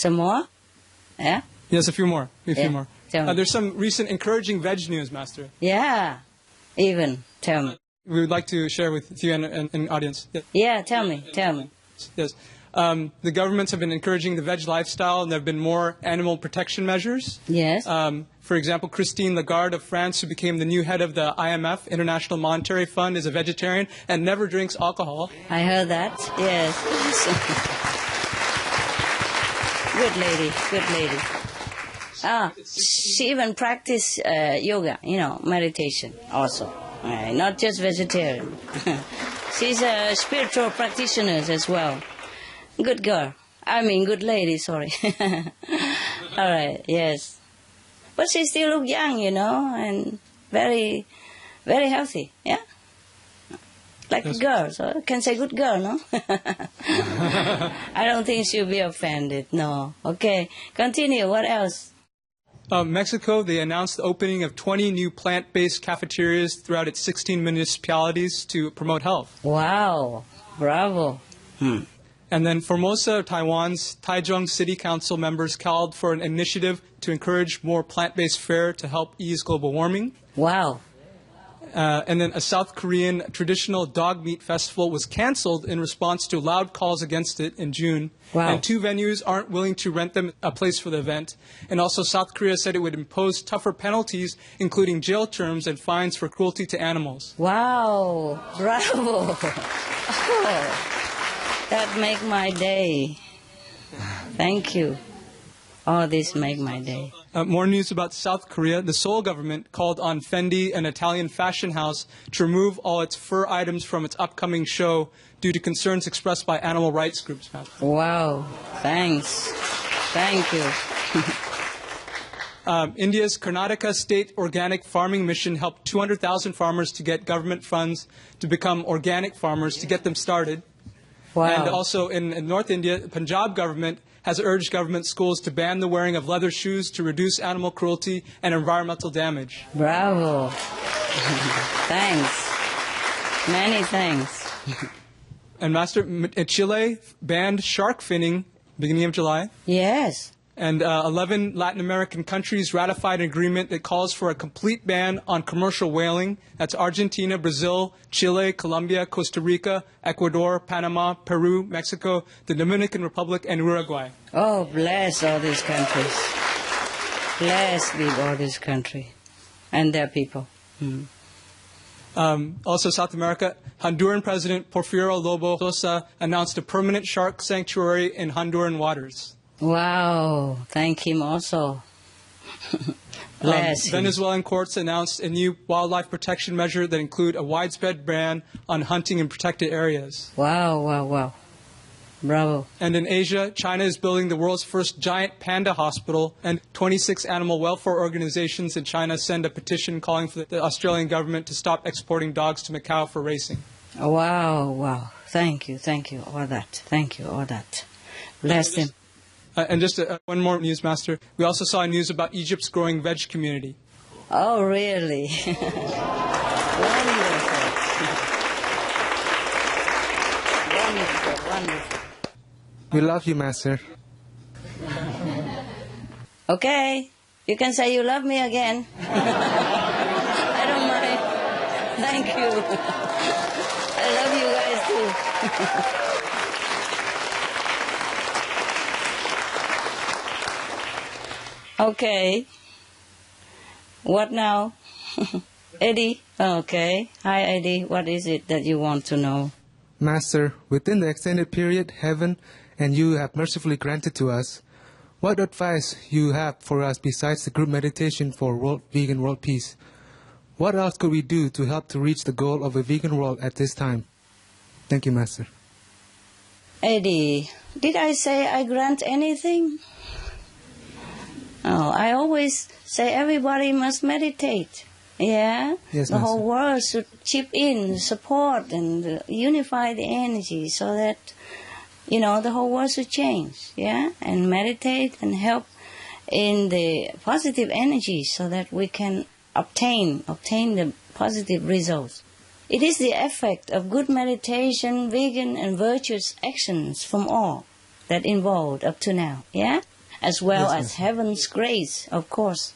Some more? Yeah? Yes, a few more. A few more. Tell me. There's some recent encouraging veg news, Master. Yeah, even. Tell me. We would like to share with you and audience. Yeah, tell me. Yes. The governments have been encouraging the veg lifestyle, and there have been more animal protection measures. Yes. For example, Christine Lagarde of France, who became the new head of the IMF, International Monetary Fund, is a vegetarian and never drinks alcohol. I heard that. Yes. Good lady. She even practiced yoga, meditation also. Not just vegetarian. She's a spiritual practitioner as well. Good girl. Good lady, sorry. All right, yes. But she still looks young, and very, very healthy, yeah? Like a girl, so I can say good girl, no? I don't think she'll be offended, no. Okay, continue, what else? Mexico, they announced the opening of 20 new plant-based cafeterias throughout its 16 municipalities to promote health. Wow, bravo. And then Formosa, Taiwan's Taichung City Council members called for an initiative to encourage more plant-based fare to help ease global warming. Wow. And then a South Korean traditional dog meat festival was canceled in response to loud calls against it in June. Wow. And 2 venues aren't willing to rent them a place for the event. And also South Korea said it would impose tougher penalties, including jail terms and fines for cruelty to animals. Wow, bravo. Oh, that make my day. Thank you. All this make my day. More news about South Korea. The Seoul government called on Fendi, an Italian fashion house, to remove all its fur items from its upcoming show due to concerns expressed by animal rights groups. Wow, thanks. Thank you. India's Karnataka State Organic Farming Mission helped 200,000 farmers to get government funds to become organic farmers to get them started. Wow. And also in North India, the Punjab government has urged government schools to ban the wearing of leather shoes to reduce animal cruelty and environmental damage. Bravo. Thanks. Many thanks. And Master, Chile banned shark finning beginning of July. Yes. And 11 Latin American countries ratified an agreement that calls for a complete ban on commercial whaling. That's Argentina, Brazil, Chile, Colombia, Costa Rica, Ecuador, Panama, Peru, Mexico, the Dominican Republic, and Uruguay. Oh, bless all these countries. Bless be all this country and their people. Also, South America, Honduran President Porfirio Lobo Sosa announced a permanent shark sanctuary in Honduran waters. Wow, thank him also. Bless him. Venezuelan courts announced a new wildlife protection measure that include a widespread ban on hunting in protected areas. Wow. Bravo. And in Asia, China is building the world's first giant panda hospital, and 26 animal welfare organizations in China send a petition calling for the Australian government to stop exporting dogs to Macau for racing. Wow. Thank you, all that. Bless him. And just one more news, Master. We also saw news about Egypt's growing veg community. Oh, really? Wonderful. We love you, Master. Okay, you can say you love me again. I don't mind. Thank you. I love you guys too. Okay. What now? Eddie? Okay. Hi, Eddie. What is it that you want to know? Master, within the extended period heaven and you have mercifully granted to us, what advice you have for us besides the group meditation for vegan world peace? What else could we do to help to reach the goal of a vegan world at this time? Thank you, Master. Eddie, did I say I grant anything? Oh, I always say everybody must meditate. Yeah? Yes, the whole world should chip in, support, and unify the energy so that, the whole world should change. Yeah? And meditate and help in the positive energy so that we can obtain the positive results. It is the effect of good meditation, vegan, and virtuous actions from all. that involved up to now, yeah? As well Yes, as Master. heaven's grace, of course.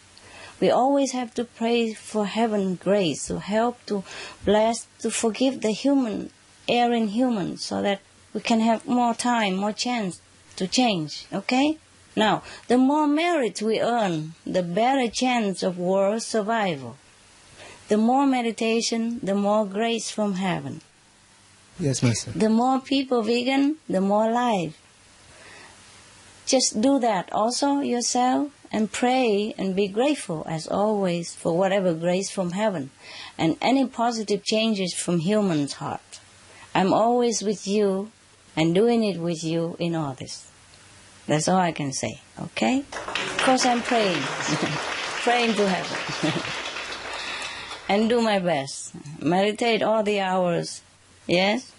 We always have to pray for heaven's grace to help, to bless, to forgive the human, erring human, so that we can have more time, more chance to change, okay? Now, the more merit we earn, the better chance of world survival. The more meditation, the more grace from heaven. Yes, Master. The more people vegan, the more life. Just do that also yourself and pray and be grateful as always for whatever grace from heaven and any positive changes from human's heart. I'm always with you and doing it with you in all this. That's all I can say, okay? Of course I'm praying, praying to heaven. And do my best. Meditate all the hours, yes?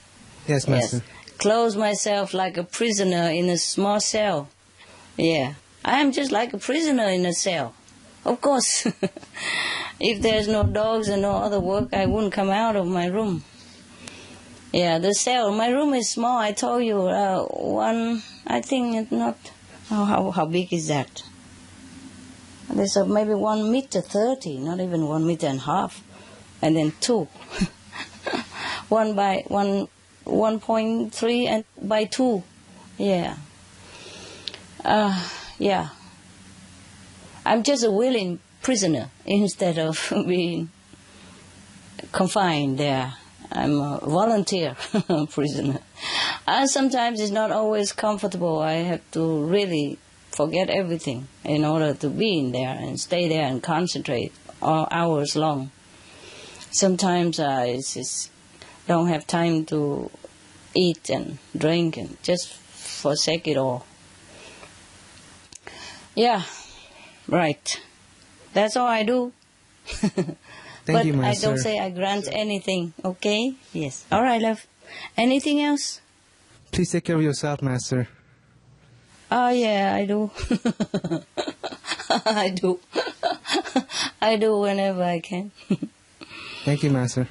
Yes, Master. Yes. Close myself like a prisoner in a small cell. Yeah. I am just like a prisoner in a cell. Of course. If there's no dogs and no other work, I wouldn't come out of my room. Yeah, the cell. My room is small. I told you, I think it's not... How big is that? There's maybe 1 meter 30, not even 1 meter and a half. And then 2. 1 by 1.3 and by 2. Yeah. Yeah. I'm just a willing prisoner instead of being confined there. I'm a volunteer prisoner. And sometimes it's not always comfortable. I have to really forget everything in order to be in there and stay there and concentrate all hours long. Sometimes I just don't have time to eat and drink and just forsake it all. Yeah, right. That's all I do. Thank you, But I Master. don't say I grant anything, okay? Yes. All right, love. Anything else? Please take care of yourself, Master. Oh, yeah, I do. I do. I do whenever I can. Thank you, Master.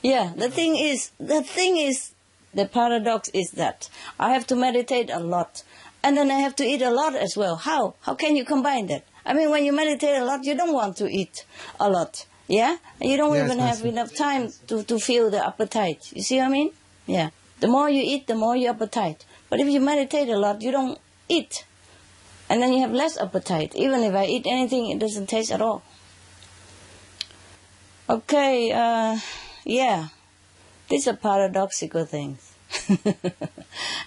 Yeah, the thing is, the paradox is that I have to meditate a lot. And then I have to eat a lot as well. How? How can you combine that? I mean, when you meditate a lot, you don't want to eat a lot. Yeah? You don't Yes, even have Master. enough time to feel the appetite. You see what I mean? Yeah. The more you eat, the more your appetite. But if you meditate a lot, you don't eat. And then you have less appetite. Even if I eat anything, it doesn't taste at all. Okay, yeah. These are paradoxical things.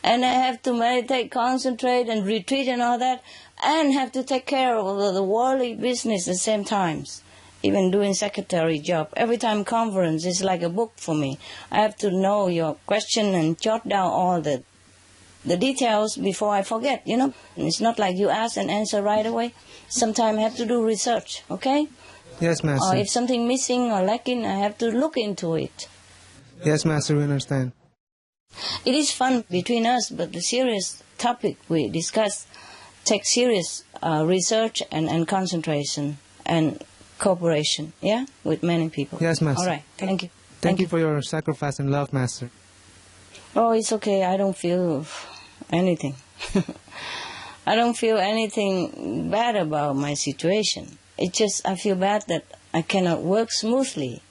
And I have to meditate, concentrate, and retreat and all that, and have to take care of the worldly business at the same times. Even doing secretary job. Every time conference is like a book for me. I have to know your question and jot down all the details before I forget, you know. It's not like you ask and answer right away. Sometimes I have to do research, okay? Yes, Or Master. if something missing or lacking, I have to look into it. Yes, Master, we understand. It is fun between us, but the serious topic we discuss takes serious research and concentration and cooperation, yeah, with many people. Yes, Master. All right, thank you. Thank you for your sacrifice and love, Master. Oh, it's okay. I don't feel anything. I don't feel anything bad about my situation. It's just I feel bad that I cannot work smoothly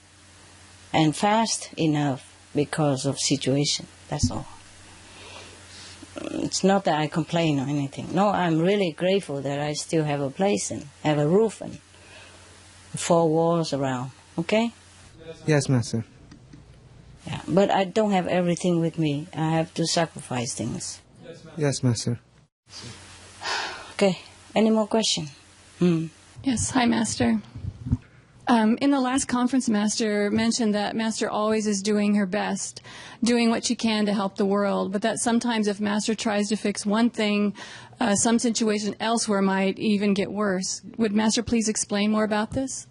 and fast enough because of situation. That's all. It's not that I complain or anything. No, I'm really grateful that I still have a place and have a roof and 4 walls around. Okay? Yes, Master. Yeah. But I don't have everything with me. I have to sacrifice things. Yes, Master. Okay. Any more questions? Yes, hi, Master. In the last conference, Master mentioned that Master always is doing her best, doing what she can to help the world, but that sometimes if Master tries to fix one thing, some situation elsewhere might even get worse. Would Master please explain more about this?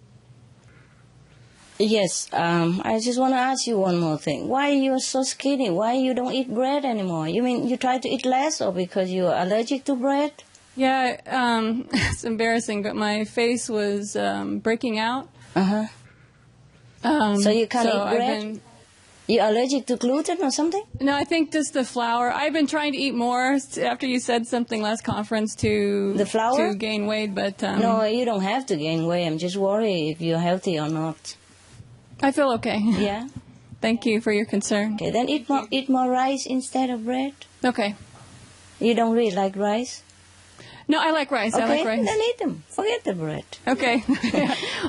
Yes. I just want to ask you one more thing. Why you are so skinny? Why you don't eat bread anymore? You mean you try to eat less or because you are allergic to bread? Yeah, it's embarrassing, but my face was breaking out. Uh-huh. So you can't eat bread? You allergic to gluten or something? No, I think just the flour. I've been trying to eat more after you said something last conference to The flour? to gain weight, but No, you don't have to gain weight. I'm just worried if you're healthy or not. I feel okay. Yeah? Thank you for your concern. Okay, then eat more rice instead of bread. Okay. You don't really like rice? No, I like rice. Okay, I like rice. then eat them. Forget the bread. Okay.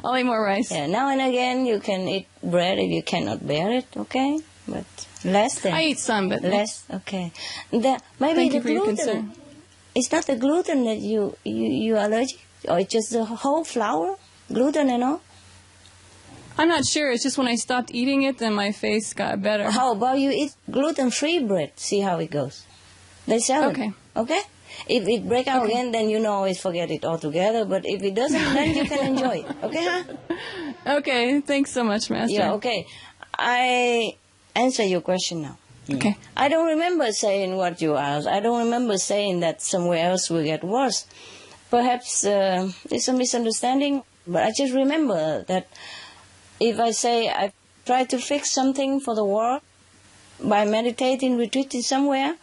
I'll eat more rice. Yeah, now and again you can eat bread if you cannot bear it, okay? But less than. I eat some, but less, okay. Maybe thank the you for your gluten. concern. It's not the gluten that you allergic, or it's just the whole flour, gluten and all. I'm not sure. It's just when I stopped eating it, then my face got better. How about you eat gluten-free bread? See how it goes. They sell it. Okay. Okay? If it break out again, then you know always forget it altogether. But if it doesn't, then you can enjoy it. Okay, huh? Okay. Thanks so much, Master. Yeah, okay. I answer your question now. Okay. I don't remember saying what you asked. I don't remember saying that somewhere else will get worse. Perhaps it's a misunderstanding, but I just remember that if I say I try to fix something for the world by meditating, retreating somewhere,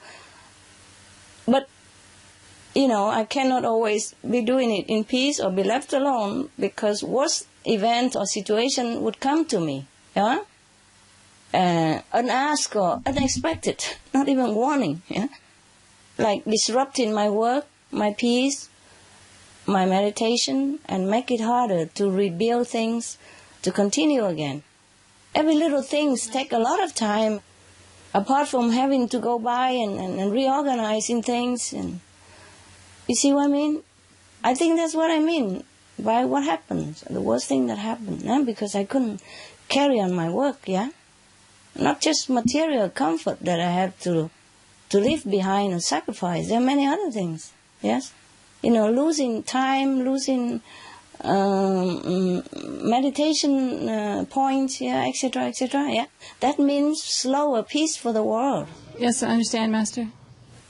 but I cannot always be doing it in peace or be left alone because worst event or situation would come to me, yeah? Unasked or unexpected, not even warning, yeah? Like disrupting my work, my peace, my meditation, and make it harder to rebuild things, to continue again. Every little things take a lot of time, apart from having to go by and reorganizing things. And you see what I mean? I think that's what I mean by what happens, the worst thing that happened, because I couldn't carry on my work, yeah? Not just material comfort that I have to leave behind or sacrifice. There are many other things, yes? Losing time, losing meditation points, yeah, etc., yeah? That means slower peace for the world. Yes, I understand, Master.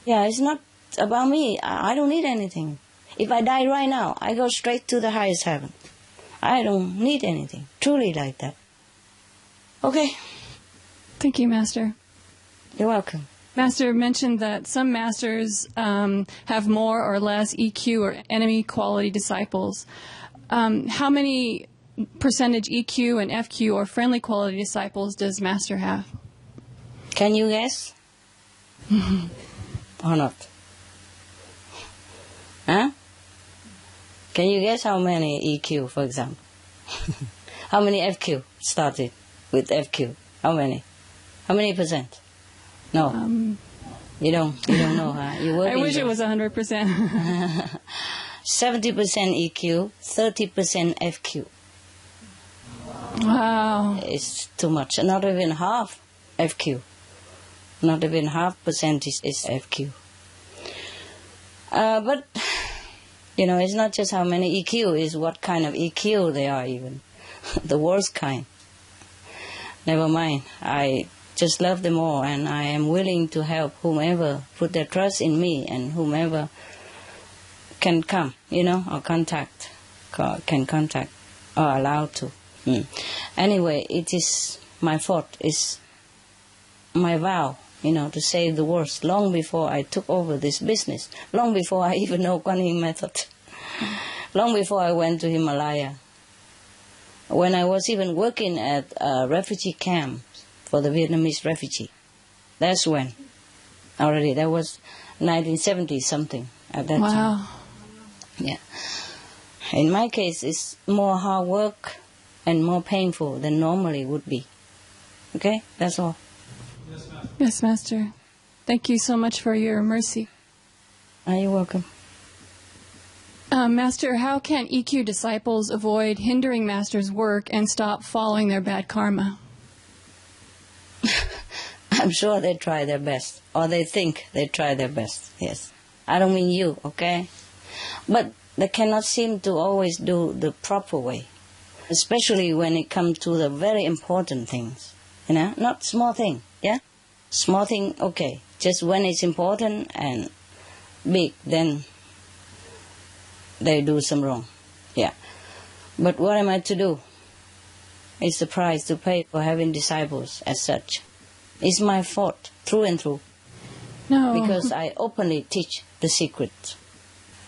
Yeah, it's not about me. I don't need anything. If I die right now, I go straight to the highest heaven. I don't need anything. Truly like that. Okay. Thank you, Master. You're welcome. Master mentioned that some masters have more or less EQ or enemy quality disciples. How many percentage EQ and FQ or friendly quality disciples does Master have? Can you guess? Or not? Huh? Can you guess how many EQ, for example? How many FQ started with FQ? How many? How many percent? No. You don't know, huh? I wish it was 100%. 70% EQ, 30% FQ. Wow. It's too much. Not even half FQ. Not even half percentage is FQ. But, it's not just how many EQ, it's what kind of EQ they are even. The worst kind. Never mind. I just love them all, and I am willing to help whomever put their trust in me and whomever can come, or can contact, or allowed to. Anyway, it is my fault. It's my vow, to save the world long before I took over this business, long before I even know Kuan Yin method, long before I went to Himalaya. When I was even working at a refugee camp for the Vietnamese refugee. That's when. Already, that was 1970 something at that time. Wow. Yeah. In my case, it's more hard work and more painful than normally would be. Okay? That's all. Yes, Master. Thank you so much for your mercy. You're welcome. Master, how can EQ disciples avoid hindering Master's work and stop following their bad karma? I'm sure they try their best, or they think they try their best, yes. I don't mean you, okay? But they cannot seem to always do the proper way, especially when it comes to the very important things, not small thing, yeah? Small thing, okay, just when it's important and big, then they do some wrong, yeah. But what am I to do? It's the price to pay for having disciples as such. It's my fault, through and through. No. Because I openly teach the secret.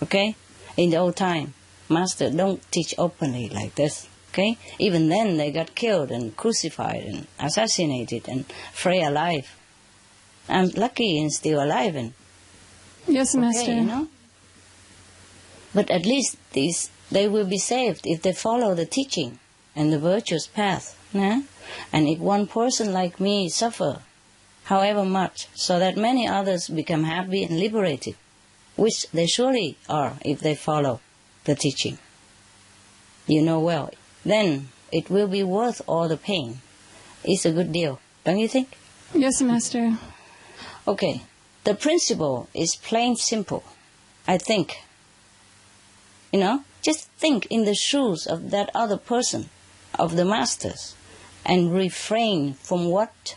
Okay? In the old time, Master don't teach openly like this. Okay? Even then they got killed and crucified and assassinated and free alive. I'm lucky and still alive. And Yes, Master. okay, you know? But at least they will be saved if they follow the teaching and the virtuous path. Yeah? And if one person like me suffer, however much, so that many others become happy and liberated, which they surely are if they follow the teaching. You know well. Then it will be worth all the pain. It's a good deal, don't you think? Yes, Master. Okay, the principle is plain simple, I think. You know, just think in the shoes of that other person, of the masters, and refrain from what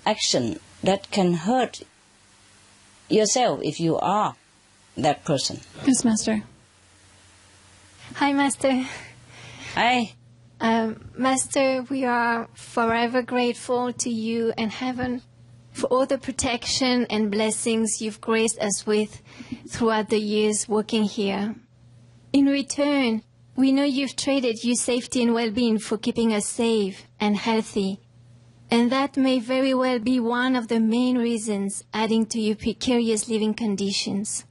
action that can hurt yourself if you are that person. Yes, Master. Hi, Master. Hi. Master, we are forever grateful to you and heaven for all the protection and blessings you've graced us with throughout the years working here. In return, we know you've traded your safety and well-being for keeping us safe and healthy, and that may very well be one of the main reasons adding to your precarious living conditions.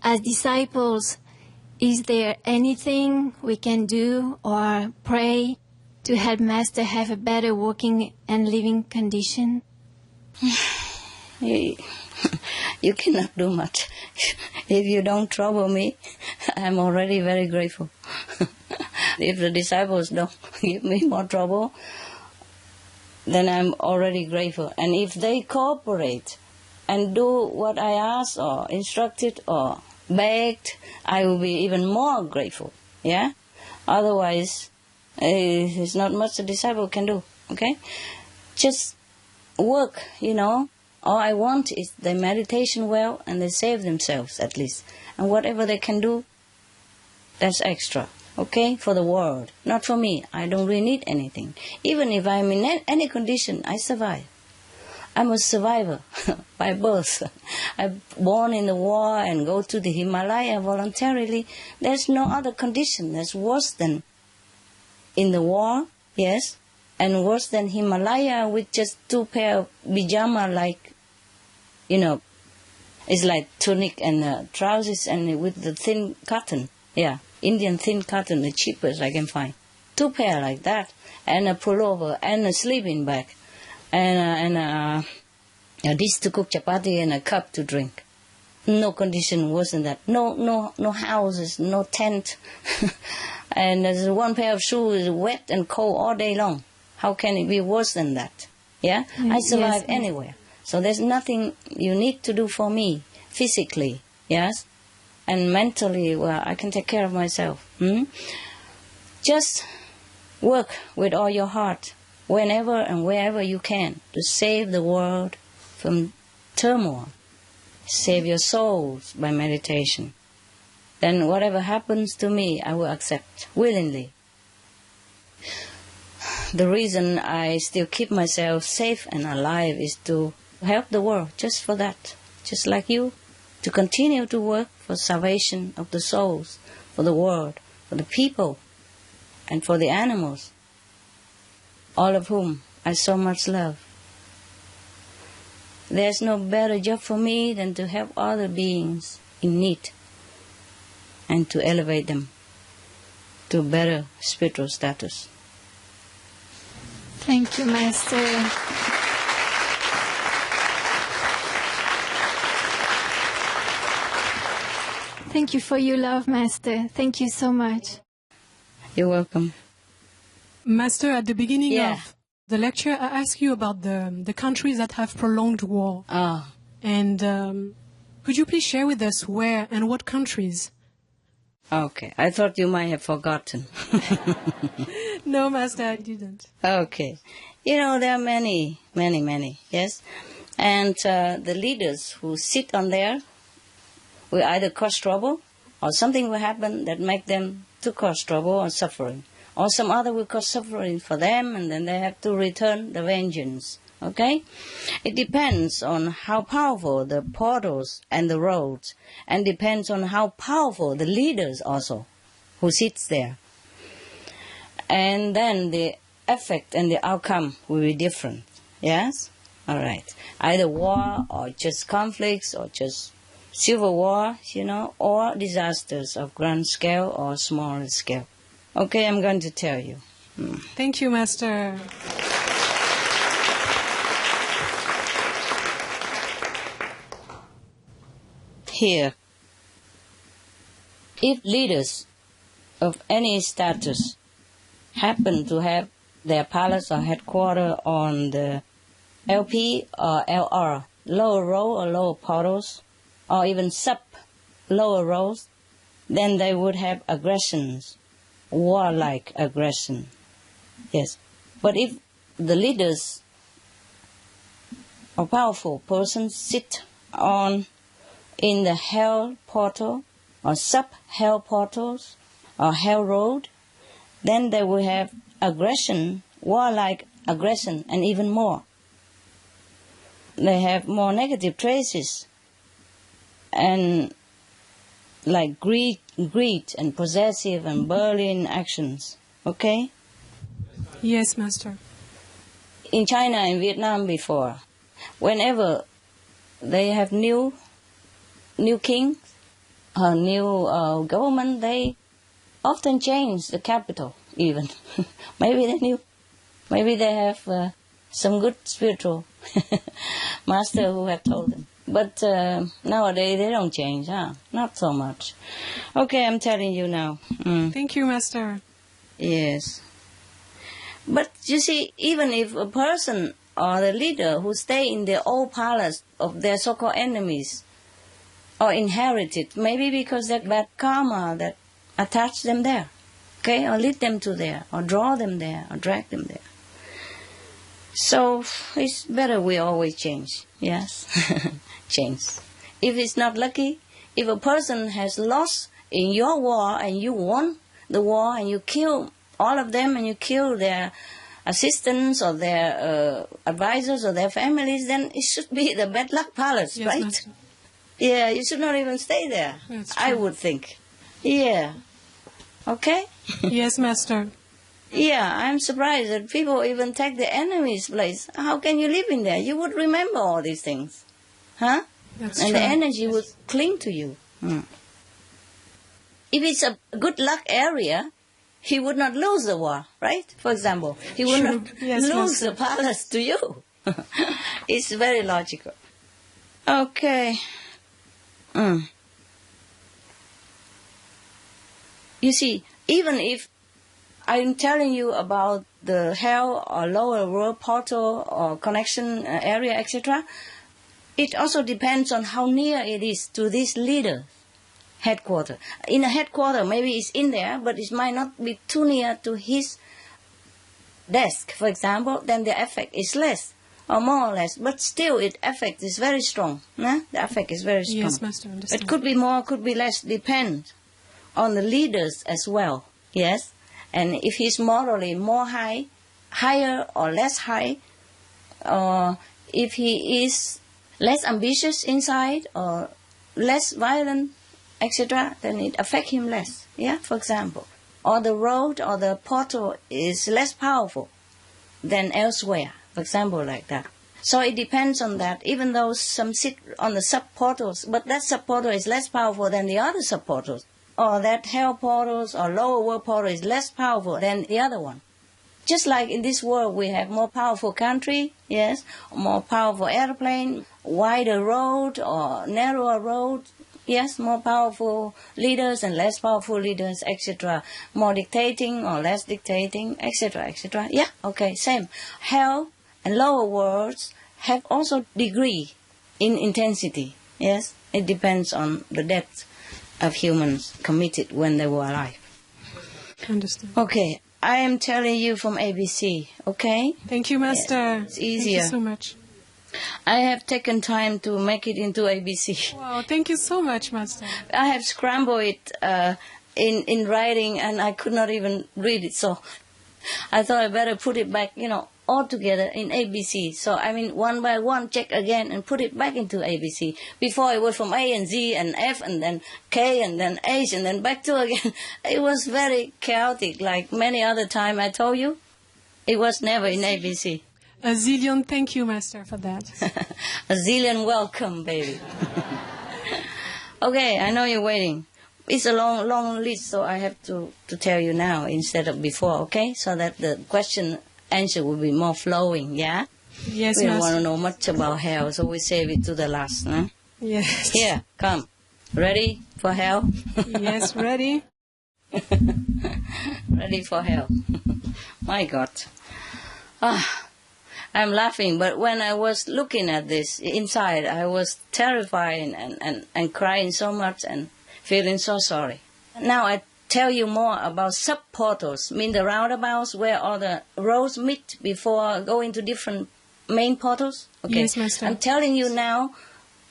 As disciples, is there anything we can do or pray to help Master have a better working and living condition? You cannot do much. If you don't trouble me, I'm already very grateful. If the disciples don't give me more trouble, then I'm already grateful. And if they cooperate and do what I asked or instructed or begged, I will be even more grateful. Yeah? Otherwise, it's not much a disciple can do. Okay? Just work, you know. All I want is they meditation well and they save themselves at least. And whatever they can do, that's extra. Okay? For the world. Not for me. I don't really need anything. Even if I'm in any condition, I survive. I'm a survivor by birth. I'm born in the war and go to the Himalaya voluntarily. There's no other condition that's worse than in the war, yes, and worse than Himalaya with just 2 pair of pyjama, like, you know, it's like tunic and trousers and with the thin cotton. Yeah, Indian thin cotton, the cheapest I can find. 2 pair like that, and a pullover and a sleeping bag. And a dish to cook chapati and a cup to drink. No condition worse than that. No houses, no tent. And there's 1 pair of shoes wet and cold all day long. How can it be worse than that? Yeah? I survive anywhere. So there's nothing you need to do for me physically. Yes? And mentally, well, I can take care of myself. Just work with all your heart, whenever and wherever you can, to save the world from turmoil. Save your souls by meditation. Then whatever happens to me, I will accept willingly. The reason I still keep myself safe and alive is to help the world, just for that. Just like you, to continue to work for salvation of the souls, for the world, for the people, and for the animals, all of whom I so much love. There's no better job for me than to help other beings in need and to elevate them to better spiritual status. Thank you, Master. Thank you for your love, Master. Thank you so much. You're welcome. Master, at the beginning of the lecture, I asked you about the countries that have prolonged war. And could you please share with us where and what countries? Okay, I thought you might have forgotten. No, Master, I didn't. Okay. You know, there are many, yes? And the leaders who sit on there will either cause trouble or something will happen that make them to cause trouble or suffering or some other will cause suffering for them, and then they have to return the vengeance. Okay? It depends on how powerful the portals and the roads, and depends on how powerful the leaders also who sits there. And then the effect and the outcome will be different. Yes? All right. Either war or just conflicts or just civil war, or disasters of grand scale or small scale. Okay, I'm going to tell you. Thank you, Master. Here, if leaders of any status happen to have their palace or headquarters on the LP or LR, lower row or lower portals, or even lower rows, then they would have aggressions, warlike aggression. Yes. But if the leaders or powerful persons sit in the hell portal or sub-hell portals or hell road, then they will have aggression, warlike aggression, and even more. They have more negative traces, and like greed and possessive and bullying actions. Okay? Yes, Master. In China and Vietnam before, whenever they have new king or new government, they often change the capital even. Maybe they knew. Maybe they have some good spiritual master who have told them. But nowadays they don't change, Not so much. Okay, I'm telling you now. Thank you, Master. Yes. But you see, even if a person or the leader who stay in the old palace of their so-called enemies or inherited, maybe because that bad karma that attached them there, okay, or lead them to there, or draw them there, or drag them there. So it's better we always change, yes, change. If it's not lucky, if a person has lost in your war and you won the war and you kill all of them and you kill their assistants or their advisors or their families, then it should be the bad luck palace, yes, right? Master. Yeah, you should not even stay there, I would think. Yeah. Okay? Yes, Master. Yeah, I'm surprised that people even take the enemy's place. How can you live in there? You would remember all these things. Huh? That's and true. the energy would cling to you. If it's a good luck area, he would not lose the war, right? For example, he would True. not Yes, lose Master. the palace to you. It's very logical. Okay. You see, even if I'm telling you about the hell or lower world portal or connection area, etc., it also depends on how near it is to this leader headquarters. In a headquarters, maybe it's in there, but it might not be too near to his desk, for example, then the effect is less, or more or less. But still, its effect is very strong. The effect is very strong. Yes, Master, understand. It could be more, could be less, depend on the leaders as well. Yes? And if he's morally more higher or less high, or if he is less ambitious inside or less violent, etc., then it affects him less. Yeah, for example. Or the road or the portal is less powerful than elsewhere, for example, like that. So it depends on that, even though some sit on the sub-portals, but that sub-portal is less powerful than the other sub-portals. Or that hell portals or lower world portal is less powerful than the other one. Just like in this world we have more powerful country, yes, more powerful airplane, wider road or narrower road, yes, more powerful leaders and less powerful leaders, etc. More dictating or less dictating, etc., etc. Yeah, okay, same. Hell and lower worlds have also degree in intensity, yes. It depends on the depth of humans committed when they were alive. Understand. Okay, I am telling you from ABC, okay? Thank you, Master. Yeah, it's easier. Thank you so much. I have taken time to make it into ABC. Wow, thank you so much, Master. I have scrambled it in writing, and I could not even read it. So I thought I better put it back, all together in ABC. So, one by one, check again and put it back into ABC. Before it was from A and Z and F and then K and then H and then back to again. It was very chaotic, like many other time I told you. It was never in ABC. A zillion thank you, Master, for that. A zillion welcome, baby. Okay, I know you're waiting. It's a long list, so I have to tell you now instead of before, okay? So that the question answer will be more flowing, yeah? Yes, we don't Master. want to know much about hell, so we save it to the last, huh? Yes. Here, come. Ready for hell? Yes, ready. Ready for hell. My God. I'm laughing, but when I was looking at this inside, I was terrified and crying so much and feeling so sorry. Now I tell you more about sub-portals, mean the roundabouts where all the roads meet before going to different main portals. Okay. Yes, Master. I'm telling you now,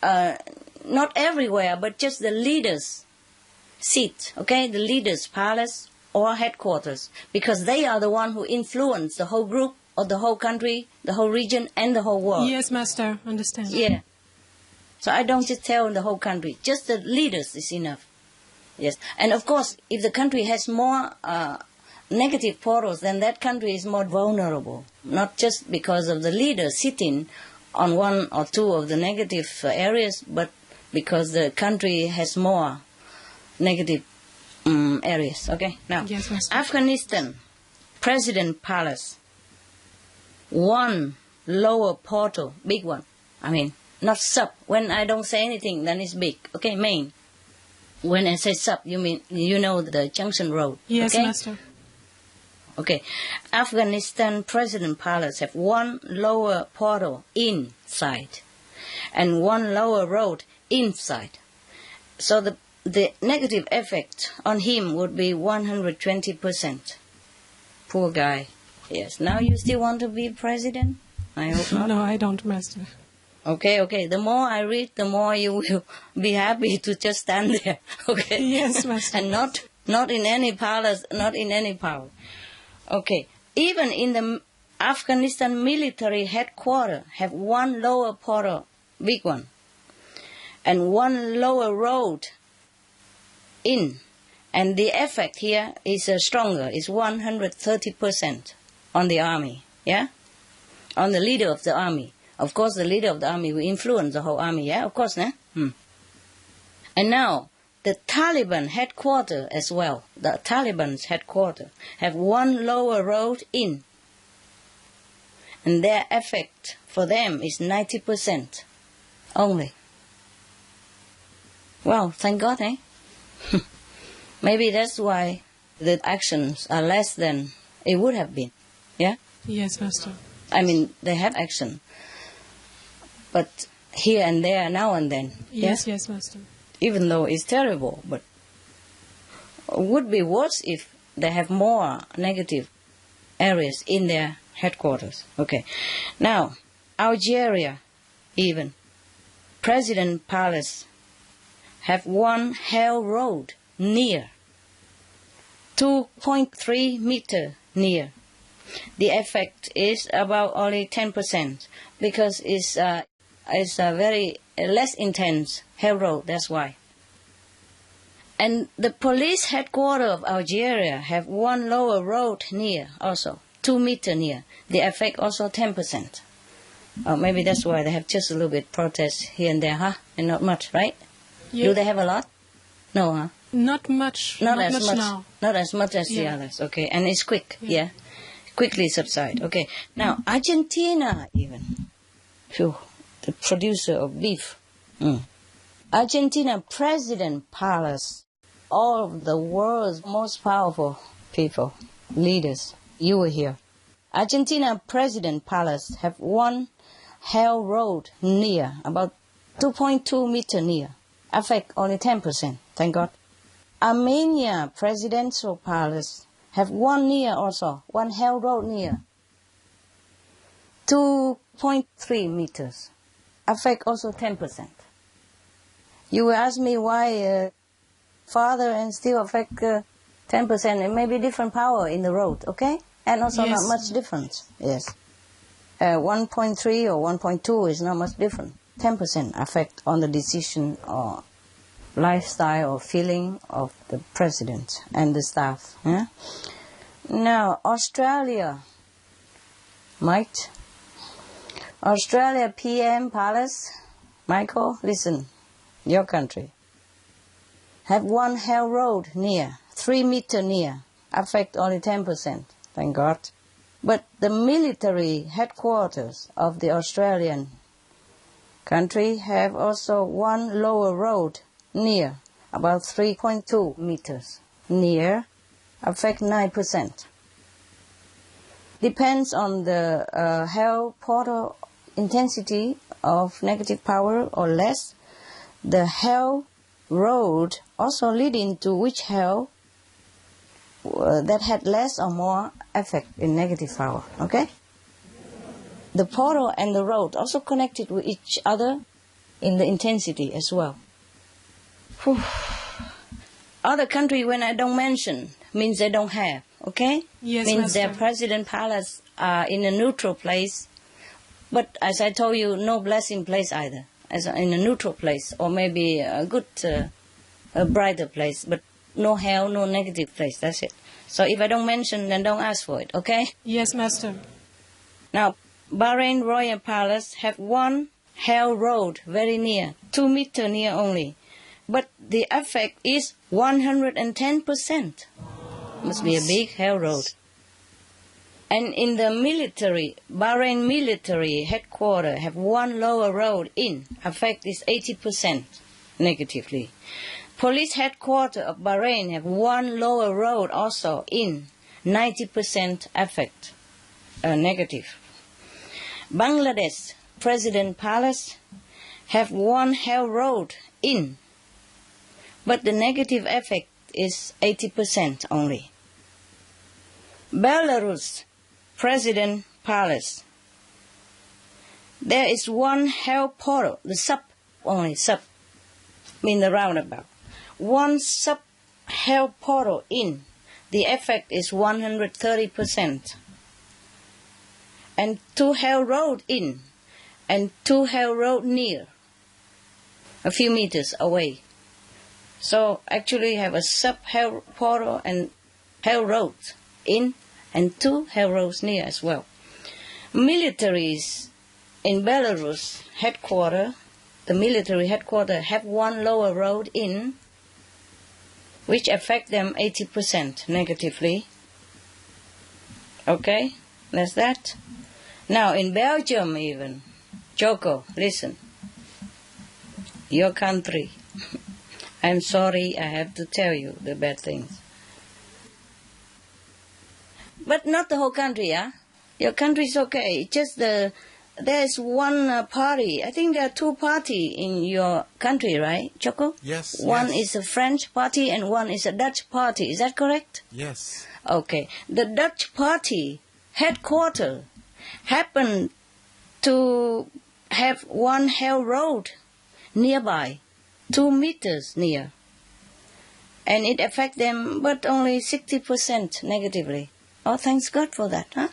not everywhere, but just the leaders' seat, okay, the leaders' palace or headquarters, because they are the one who influence the whole group or the whole country, the whole region, and the whole world. Yes, Master, understand. Yeah. So I don't just tell the whole country, just the leaders is enough. Yes. And of course, if the country has more negative portals, then that country is more vulnerable. Not just because of the leaders sitting on one or two of the negative areas, but because the country has more negative areas. Okay? Now, Yes, Master. Afghanistan, President Palace, one lower portal, big one. Not sub. When I don't say anything, then it's big. Okay, main. When I say sub, you mean, the junction road. Yes, okay? Master. Okay. Afghanistan President Palace have one lower portal inside and one lower road inside. So the negative effect on him would be 120%. Poor guy. Yes. Now you still want to be president? I hope not. No, I don't, Master. Okay. The more I read, the more you will be happy to just stand there. Okay. Yes, Master. And not in any palace, not in any power. Okay. Even in the Afghanistan military headquarters have one lower portal, big one, and one lower road in. And the effect here is stronger, is 130% on the army, yeah? On the leader of the army. Of course, the leader of the army will influence the whole army, yeah? Of course, nah? And now, the Taliban headquarters as well, the Taliban's headquarters, have one lower road in. And their effect for them is 90% only. Well, thank God, eh? Maybe that's why the actions are less than it would have been, yeah? Yes, Master. They have action. But here and there, now and then. Yes, yeah? yes, Master. Even though it's terrible, but it would be worse if they have more negative areas in their headquarters. Okay. Now, Algeria, even. President Palace have one hell road near. 2.3 meter near. The effect is about only 10% because it's a very less intense hell road, that's why. And the police headquarters of Algeria have one lower road near also, 2 meter near. The effect also 10%. Maybe that's why they have just a little bit protest here and there, huh? And not much, right? Yes. Do they have a lot? No, huh? Not much. Not as much now. Not as much as the others, okay. And it's quick, yeah. Quickly subside, okay. Now, Argentina even. Phew, the producer of beef. Argentina President Palace. All of the world's most powerful people, leaders. You were here. Argentina President Palace have one hell road near, about 2.2 meter near. Affect only 10%, thank God. Armenia Presidential Palace have one near also, one hell road near. 2.3 meters. Affect also 10%. You will ask me why farther and still affect 10%. It may be different power in the road, okay? And also Yes. not much difference, yes. 1.3 or 1.2 is not much different. 10% effect on the decision or lifestyle or feeling of the president and the staff. Yeah? Now, Australia, Mike. Australia PM Palace, Michael, listen, your country. Have one hell road near, 3 meter near, affect only 10%, thank God. But the military headquarters of the Australian country have also one lower road near, about 3.2 meters near, affect 9%. Depends on the hell portal intensity of negative power or less. The hell road also leading to which hell that had less or more effect in negative power, okay? The portal and the road also connected with each other in the intensity as well. Whew. Other country, when I don't mention, means they don't have, okay? Yes, means Master. their president palace are in a neutral place. But as I told you, no blessing place either, as in a neutral place, or maybe a good, a brighter place, but no hell, no negative place, that's it. So if I don't mention, then don't ask for it, okay? Yes, Master. Now, Bahrain Royal Palace have one hell road very near, 2 meter near only. But the effect is 110%. Must be a big hell road. And in the military, Bahrain military headquarters have one lower road in, effect is 80% negatively. Police headquarters of Bahrain have one lower road also in, 90% effect, negative. Bangladesh President Palace have one hell road in, but the negative effect is 80% only. Belarus President Palace, there is one hell portal, the sub, mean the roundabout. One sub hell portal in, the effect is 130%. And 2 hell road in, and 2 hell road near, a few meters away. So actually have a sub hell portal and hell road in, and 2 hell roads near as well. Militaries in Belarus headquarters, the military headquarters have one lower road in, which affect them 80% negatively. Okay, that's that. Now in Belgium even, Joko, listen, your country, I'm sorry I have to tell you the bad things. But not the whole country, yeah? Your country is okay, just there's one party. I think there are 2 parties in your country, right, Choco? Yes. One yes. is a French party and one is a Dutch party. Is that correct? Yes. Okay. The Dutch party headquarters happen to have one hell road nearby, 2 meters near. And it affects them, but only 60% negatively. Oh, thanks God for that, huh?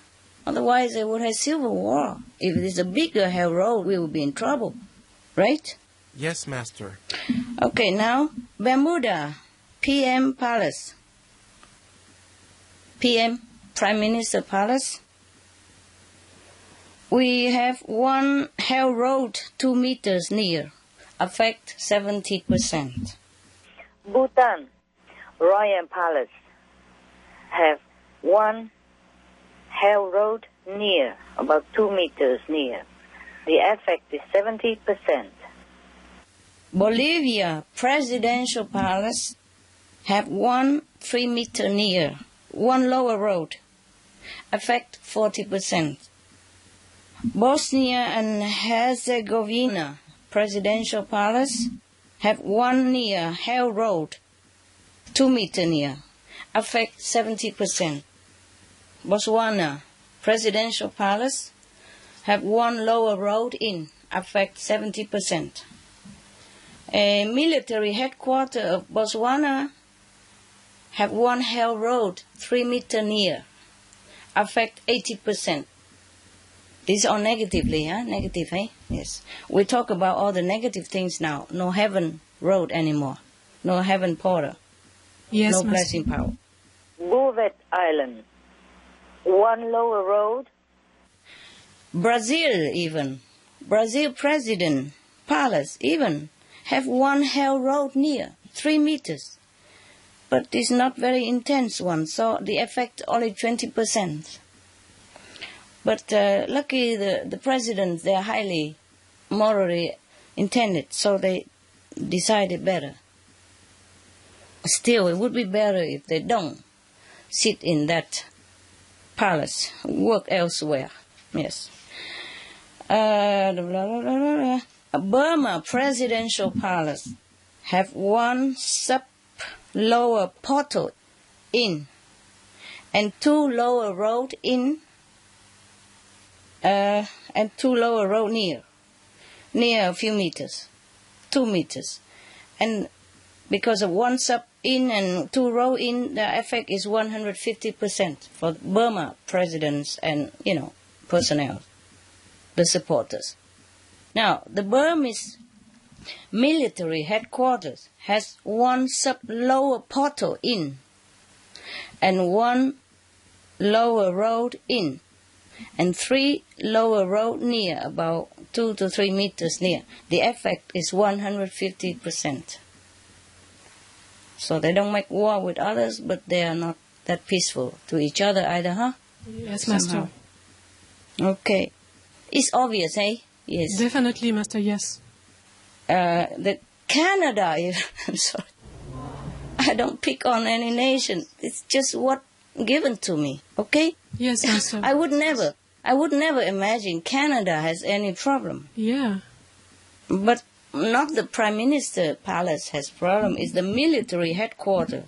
Otherwise, they would have civil war. If it is a bigger hell road, we would be in trouble, right? Yes, Master. Okay, now, Bermuda, PM Palace. PM, Prime Minister Palace. We have one hell road 2 meters near, affect 70%. Bhutan, Royal Palace, have one hell road near, about 2 meters near. The effect is 70%. Bolivia Presidential Palace have one 3 meter near, one lower road, affect 40%. Bosnia and Herzegovina Presidential Palace have one near hell road, 2 meter near, affect 70%. Botswana Presidential Palace have one lower road in, affect 70%. A military headquarters of Botswana have one hell road 3 meters near, affect 80%. These are negatively, negative, eh? Yes. We talk about all the negative things now. No heaven road anymore. No heaven portal. Yes, no blessing power. Bouvet Island, one lower road. Brazil even. Brazil President Palace even have one hell road near, 3 meters. But it's not very intense one, so the effect only 20%. But lucky the presidents, they are highly morally intended, so they decided better. Still, it would be better if they don't sit in that palace, work elsewhere. Yes. Burma Presidential Palace have one sub-lower portal in and 2 lower road in and 2 lower road near a few meters, 2 meters. And because of 1 sub in and 2 row in, the effect is 150% for Burma presidents and, personnel, the supporters. Now, the Burmese military headquarters has 1 sub-lower portal in and 1 lower road in and 3 lower road near, about 2 to 3 meters near. The effect is 150%. So they don't make war with others, but they are not that peaceful to each other either, huh? Yes, Master. Okay. It's obvious, eh? Yes. Definitely, Master, yes. The Canada, I'm sorry. I don't pick on any nation. It's just what given to me, okay? Yes, Master. I would never imagine Canada has any problem. Yeah. But not the Prime Minister Palace has problem, it's the military headquarters.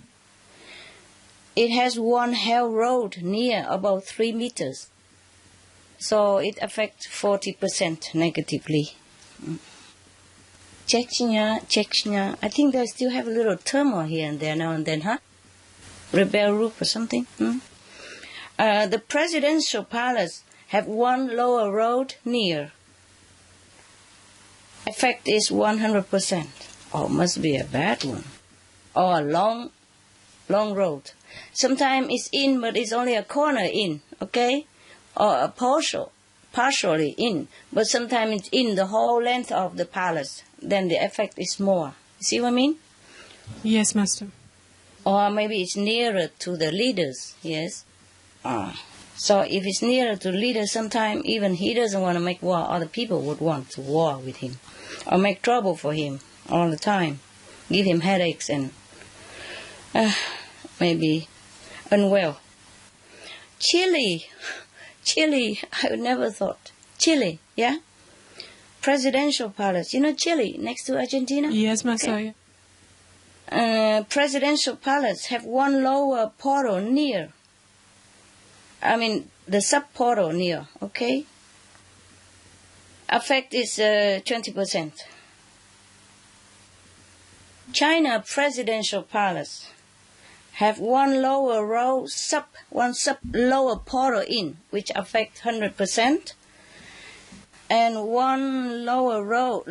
It has 1 hell road near about 3 meters. So it affects 40% negatively. Chechnya. I think they still have a little turmoil here and there now and then, huh? Rebel group or something. The Presidential Palace have 1 lower road near. Effect is 100%. Oh, must be a bad one. Or a long road. Sometimes it's in, but it's only a corner in, okay? Or a partially in, but sometimes it's in the whole length of the palace. Then the effect is more. See what I mean? Yes, Master. Or maybe it's nearer to the leaders, yes? So if it's nearer to the leaders, sometimes even he doesn't want to make war, other people would want to war with him. Or make trouble for him all the time. Give him headaches and maybe unwell. Chile, I would never thought. Chile, yeah? Presidential Palace. You know Chile, next to Argentina? Yes, Master. Okay. Presidential Palace have 1 lower portal near. I mean, the sub-portal near, okay? Effect is 20%. China Presidential Palace have 1 lower row, 1 sub lower portal in, which affect 100%, and 1 lower road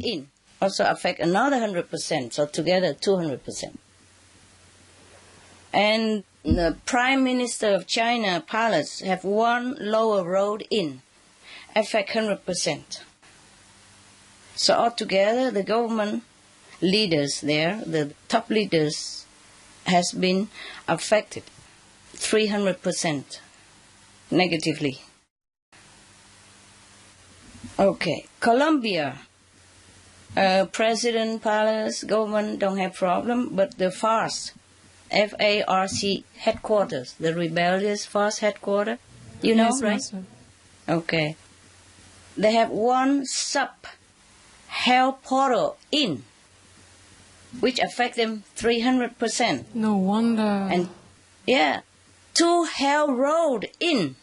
in, also affect another 100%, so together 200%. And the Prime Minister of China Palace have 1 lower road in, affect 100%. So altogether, the government leaders there, the top leaders, has been affected 300% negatively. Okay, Colombia, President Palace, government don't have problem, but the FARC, F-A-R-C headquarters, the rebellious FARC headquarters, you know, yes, right? Master. Okay. They have 1 sub-hell portal in, which affect them 300%. No wonder. And, 2 hell road in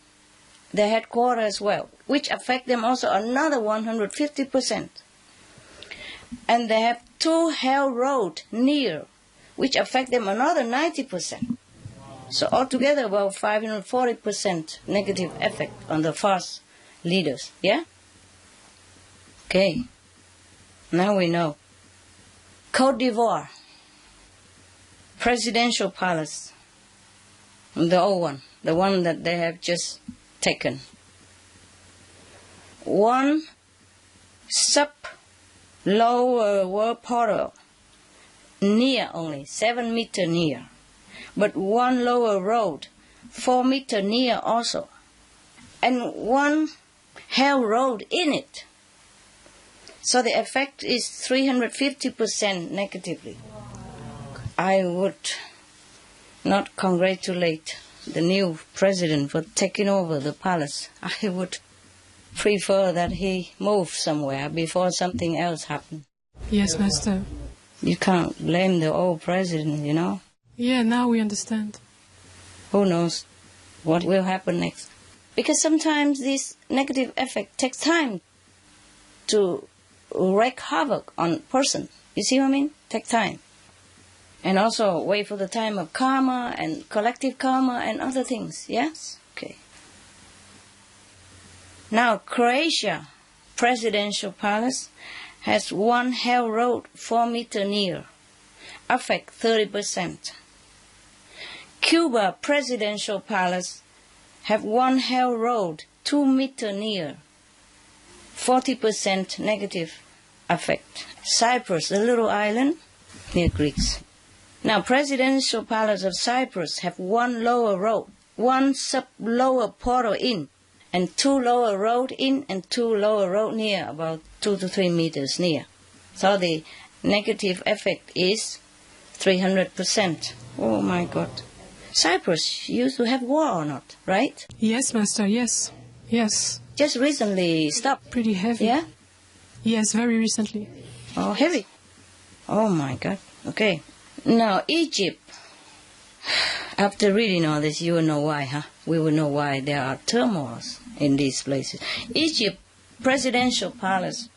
the headquarters as well, which affect them also another 150%. And they have 2 hell road near, which affect them another 90%. So altogether about 540% negative effect on the fast leaders. Yeah? Okay. Now we know. Côte d'Ivoire. Presidential palace. The old one. The one that they have just taken. 1 sub-lower portal near only, 7 meter near. But 1 lower road, 4 meter near also. And 1 hell road in it. So the effect is 350% negatively. I would not congratulate the new president for taking over the palace. I would prefer that he move somewhere before something else happens. Yes, Master. You can't blame the old president, you know. Yeah, now we understand. Who knows what will happen next? Because sometimes this negative effect takes time to wreak havoc on person. You see what I mean? Take time. And also wait for the time of karma and collective karma and other things. Yes? Okay. Now, Croatia presidential palace has 1 hell road 4 meter near, affect 30%. Cuba presidential palace have 1 hell road 2 meter near, 40% negative effect. Cyprus, a little island near Greece. Now, presidential palace of Cyprus have 1 lower road, 1 sub-lower portal in, and 2 lower road in and 2 lower road near, about 2 to 3 meters near. So the negative effect is 300%. Oh my God. Cyprus used to have war or not, right? Yes, Master, yes. Yes. Just recently stopped. Pretty heavy. Yeah? Yes, very recently. Oh, heavy. Oh my God. Okay. Now, Egypt. After reading all this, you will know why, huh? We will know why there are turmoils in these places. Egypt presidential palace,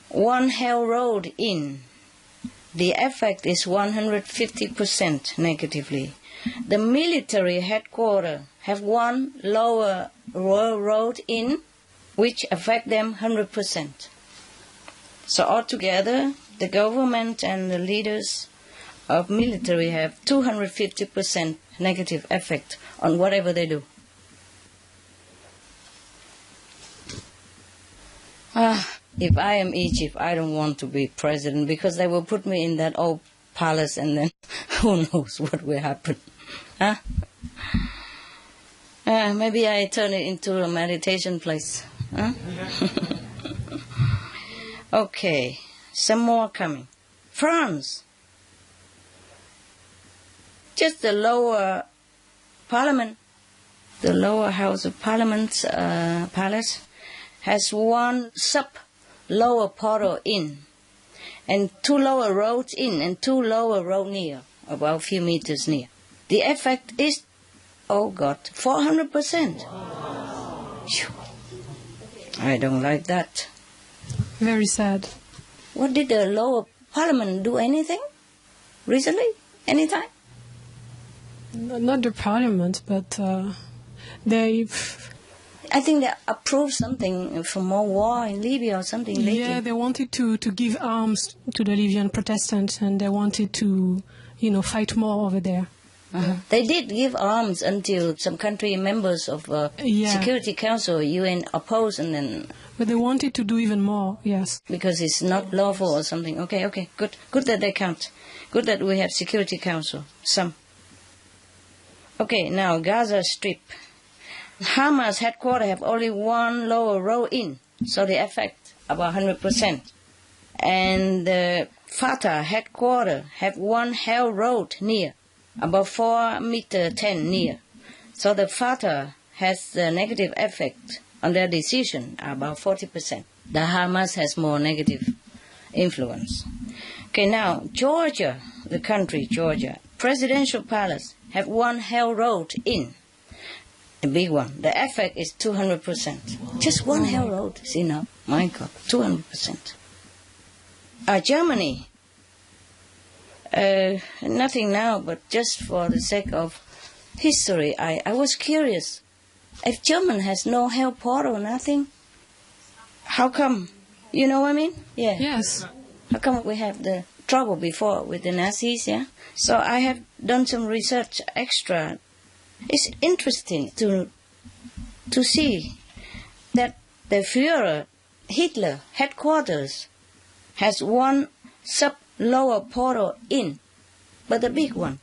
1 hell road in. The effect is 150% negatively. The military headquarters have 1 lower road in, which affect them 100%. So altogether, the government and the leaders of military have 250% negative effect on whatever they do. If I am Egypt, I don't want to be president because they will put me in that old palace and then who knows what will happen. Huh? Maybe I turn it into a meditation place. Huh? Okay, some more coming. France. Just the lower parliament, the lower house of parliament's palace has 1 sub-lower portal in, and 2 lower roads in, and 2 lower road near, about a few meters near. The effect is, oh God, 400%. I don't like that. Very sad. What did the lower parliament do? Anything recently? Anytime? Not the parliament, but they... I think they approved something for more war in Libya or something lately. Yeah, they wanted to give arms to the Libyan Protestants, and they wanted to, fight more over there. Uh-huh. They did give arms until some country members of Security Council, UN, opposed, and then... But they wanted to do even more, yes. Because it's not lawful or something. Okay, good. Good that they count. Good that we have Security Council. Some. Okay, now Gaza Strip. Hamas headquarters have only 1 lower road in, so the effect about 100%. And the Fatah headquarters have 1 hell road near, about 4 meter 10 near. So the Fatah has the negative effect on their decision, about 40%. The Hamas has more negative influence. Okay, now Georgia, the country Georgia, presidential palace have 1 hell road in. A big one. The effect is 200%. Just 1 hell road is enough. My God, 200%. Germany. Nothing now, but just for the sake of history, I was curious. If German has no health portal, nothing, how come? You know what I mean? Yeah. Yes. How come we have the trouble before with the Nazis, yeah? So I have done some research extra. It's interesting to see that the Führer, Hitler, headquarters, has one sub-lower portal in, but a big one,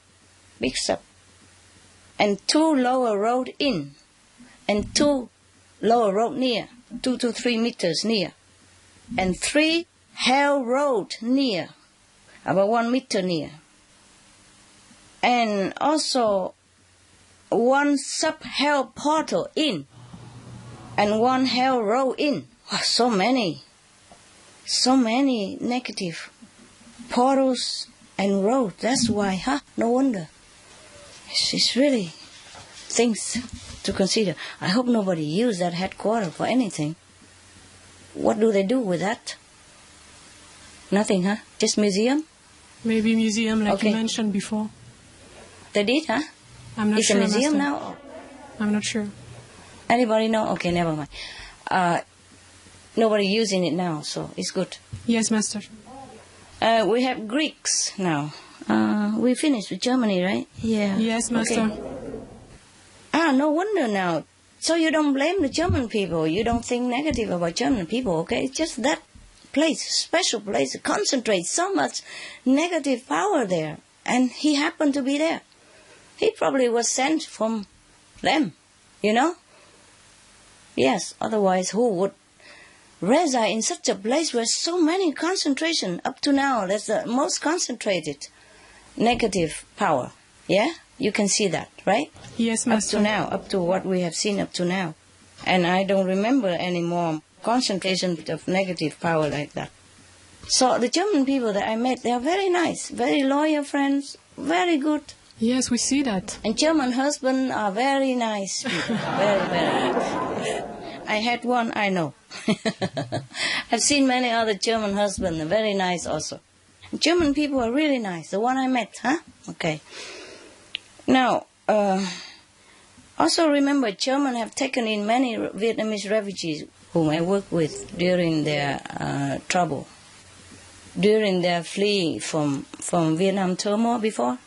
big sub, and 2 lower road in, and 2 lower road near, 2 to 3 meters near, and 3 hell road near, about 1 meter near, and also 1 sub-hell portal in, and 1 hell row in. Oh, so many negative portals and roads. That's why, huh? No wonder. It's really things to consider. I hope nobody used that headquarters for anything. What do they do with that? Nothing, huh? Just museum? Maybe museum, like you mentioned before. They did, huh? I'm not it's sure. It's a museum Master. now? I'm not sure. Anybody know? Okay, never mind. Nobody using it now, so it's good. Yes, Master. We have Greeks now. We finished with Germany, right? Yeah. Yes, Master. Okay. No wonder now. So you don't blame the German people. You don't think negative about German people, okay? It's just that place, special place, concentrates so much negative power there. And he happened to be there. He probably was sent from them, you know? Yes, otherwise who would reside in such a place where so many concentration, up to now, that's the most concentrated negative power, yeah? You can see that, right? Yes, Master. Up to now, up to what we have seen up to now. And I don't remember any more concentration of negative power like that. So the German people that I met, they are very nice, very loyal friends, very good. Yes, we see that. And German husbands are very nice people, very, very nice. I had one, I know. I've seen many other German husbands, very nice also. German people are really nice, the one I met, huh? Okay. Now, also remember, Germans have taken in many Vietnamese refugees whom I worked with during their trouble, during their flee from Vietnam turmoil before.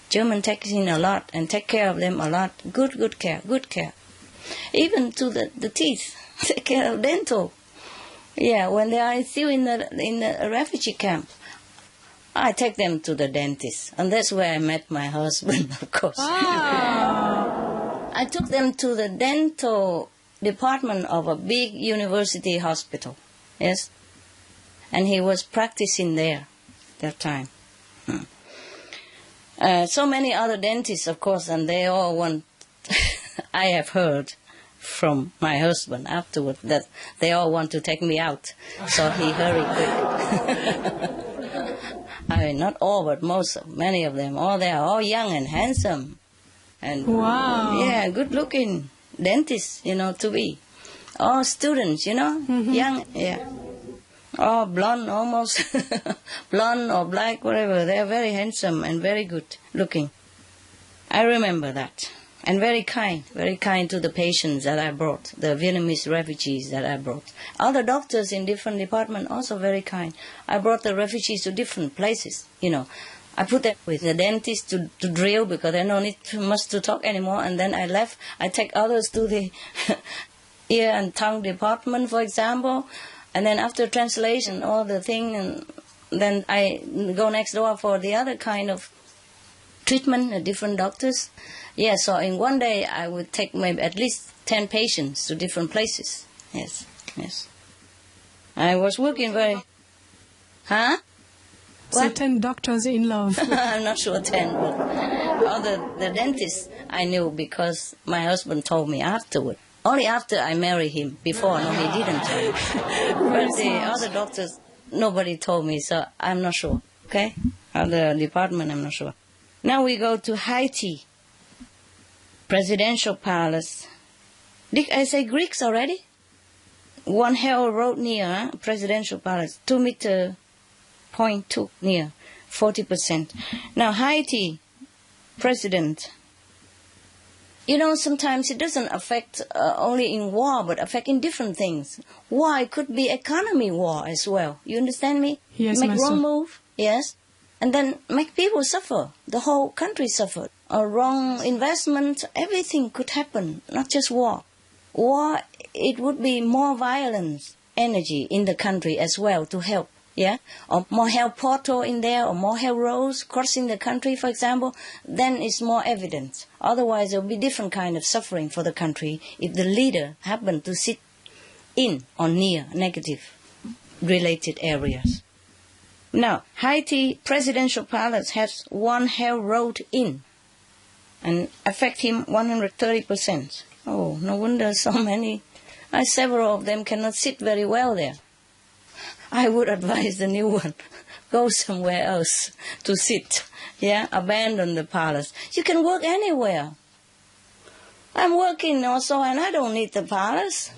Germans take in a lot and take care of them a lot. Good care. Even to the teeth, take care of dental. Yeah, when they are still in the refugee camp, I take them to the dentist, and that's where I met my husband, of course. Wow. I took them to the dental department of a big university hospital, yes, and he was practicing there that time. So many other dentists, of course, and they all want, I have heard from my husband afterward that they all want to take me out. So he hurried quick. I mean, not all, but many of them. They are all young and handsome. And wow. Yeah, good looking dentists, to be. All students, Mm-hmm. young, yeah. All blonde, almost blonde or black, whatever. They are very handsome and very good looking. I remember that. And very kind to the patients that I brought, the Vietnamese refugees that I brought. Other doctors in different departments also very kind. I brought the refugees to different places, I put them with the dentist to drill because they don't need much to talk anymore. And then I left. I take others to the ear and tongue department, for example. And then after translation, all the thing, and then I go next door for the other kind of treatment, the different doctors. Yeah, so in one day I would take maybe at least 10 patients to different places. Yes. I was working very... Huh? So 10 doctors in love. I'm not sure 10, but all the dentists I knew because my husband told me afterward. Only after I married him. Before, no, he didn't tell me. But the other doctors, nobody told me, so I'm not sure. Okay? Other department, I'm not sure. Now we go to Haiti. Presidential Palace. Did I say Greeks already? One hell road near Presidential Palace. 2 meter 0.2 near 40%. Now Haiti president, sometimes it doesn't affect only in war, but affect in different things. War, it could be economy war as well. You understand me? Yes, make Master. wrong move, yes, and then make people suffer. The whole country suffered. A wrong investment, everything could happen, not just war. War, it would be more violence, energy in the country as well to help. Yeah, or more health portal in there, or more health roads crossing the country, for example, then it's more evident. Otherwise, there will be different kind of suffering for the country if the leader happened to sit in or near negative related areas. Now, Haiti presidential palace has one health road in and affect him 130%. Oh, no wonder so many, several of them cannot sit very well there. I would advise the new one, go somewhere else to sit, abandon the palace. You can work anywhere. I'm working also and I don't need the palace,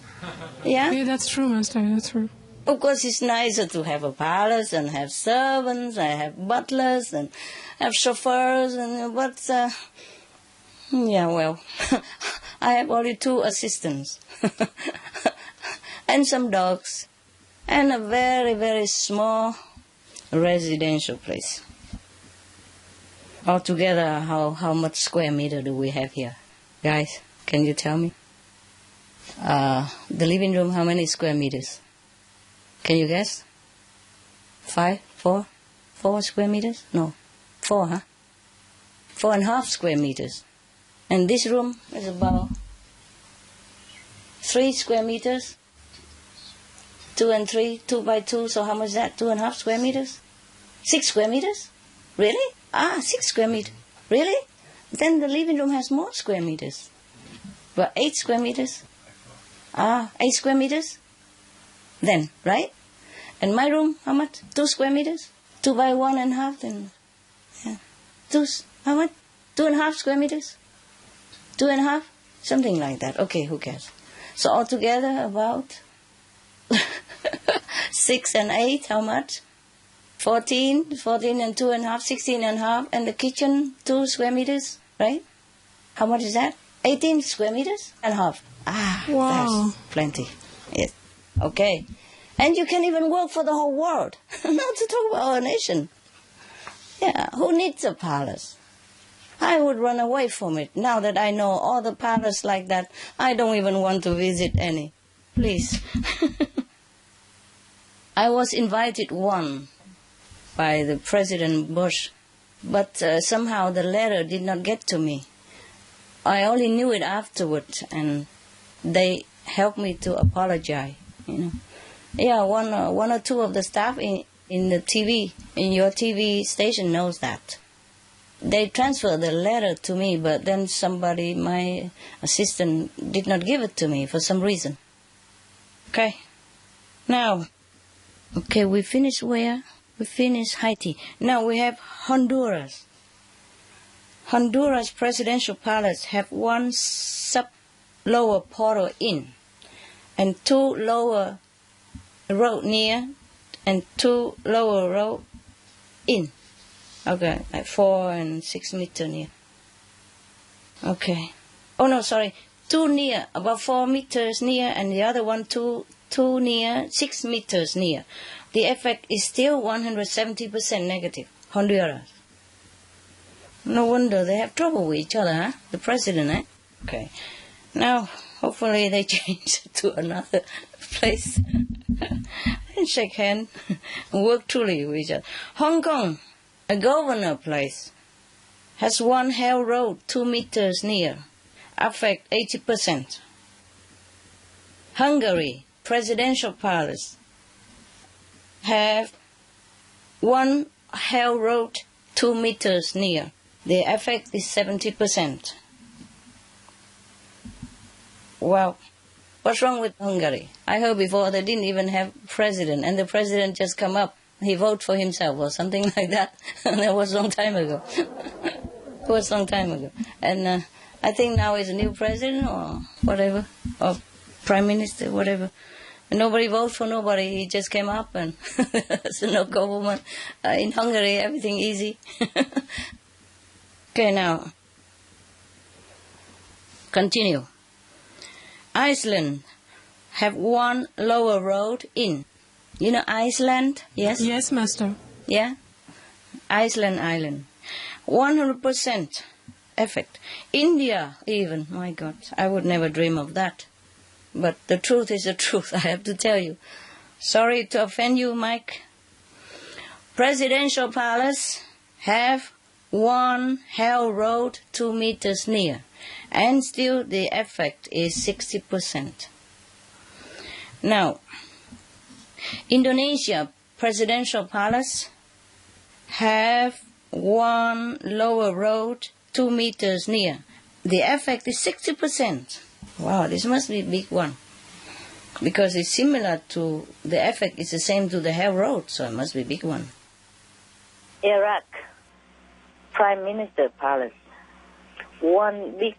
Yeah, that's true, Master, that's true. Of course, it's nicer to have a palace and have servants, I have butlers and have chauffeurs, but I have only 2 assistants and some dogs. And a very, very small residential place. Altogether, how much square meter do we have here? Guys, can you tell me? The living room, how many square meters? Can you guess? 5, 4? 4 square meters? No, 4, huh? 4.5 square meters. And this room is about 3 square meters. 2 and 3, 2 by 2, so how much is that? 2.5 square meters? 6 square meters? Really? 6 square meters. Really? Then the living room has more square meters. But 8 square meters? 8 square meters? Then, right? And my room, how much? 2 square meters? 2 by 1.5, then, how much? 2.5 square meters? 2.5? Something like that. Okay, who cares? So altogether about 6 and 8, how much? 14 and 2.5, 16.5, and the kitchen 2 square meters, right? How much is that? 18 square meters and half. Wow. That's plenty. Yes. Okay. And you can even work for the whole world, not to talk about our nation. Yeah, who needs a palace? I would run away from it. Now that I know all the palaces like that, I don't even want to visit any. Please. I was invited one by the President Bush, but somehow the letter did not get to me. I only knew it afterward, and they helped me to apologize. Yeah, one or 2 of the staff in the TV, in your TV station, knows that. They transferred the letter to me, but then somebody, my assistant, did not give it to me for some reason. Okay. Now, we finished where? We finished Haiti. Now we have Honduras. Honduras presidential palace have 1 lower portal in, and 2 lower road near, and 2 lower road in. Okay, like 4 and 6 meter near. Okay. Oh no, sorry. 2 near, about 4 meters near, and the other one 2 near, 6 meters near. The effect is still 170% negative. Honduras. No wonder they have trouble with each other, huh? The president, eh? Okay. Now, hopefully they change to another place and shake hands and work truly with each other. Hong Kong, a governor place, has 1 hell road 2 meters near, affect 80%. Hungary, presidential palace, have 1 hell road 2 meters near. The effect is 70%. Well, what's wrong with Hungary? I heard before they didn't even have president, and the president just come up. He voted for himself or something like that. That was a long time ago. It was a long time ago. And I think now is a new president or whatever, or prime minister, whatever. Nobody voted for nobody. He just came up and so no government. In Hungary, everything easy. Okay, now, continue. Iceland have one lower road in. You know Iceland? Yes? Yes, Master. Yeah? Iceland island. 100% effect. India even, my God, I would never dream of that. But the truth is the truth, I have to tell you. Sorry to offend you, Mike. Presidential palace have one hell road 2 meters near, and still the effect is 60%. Now, Indonesia presidential palace have one lower road 2 meters near. The effect is 60%. Wow, this must be a big one. Because it's similar to, the effect is the same to the hell road, so it must be a big one. Iraq Prime Minister Palace, one big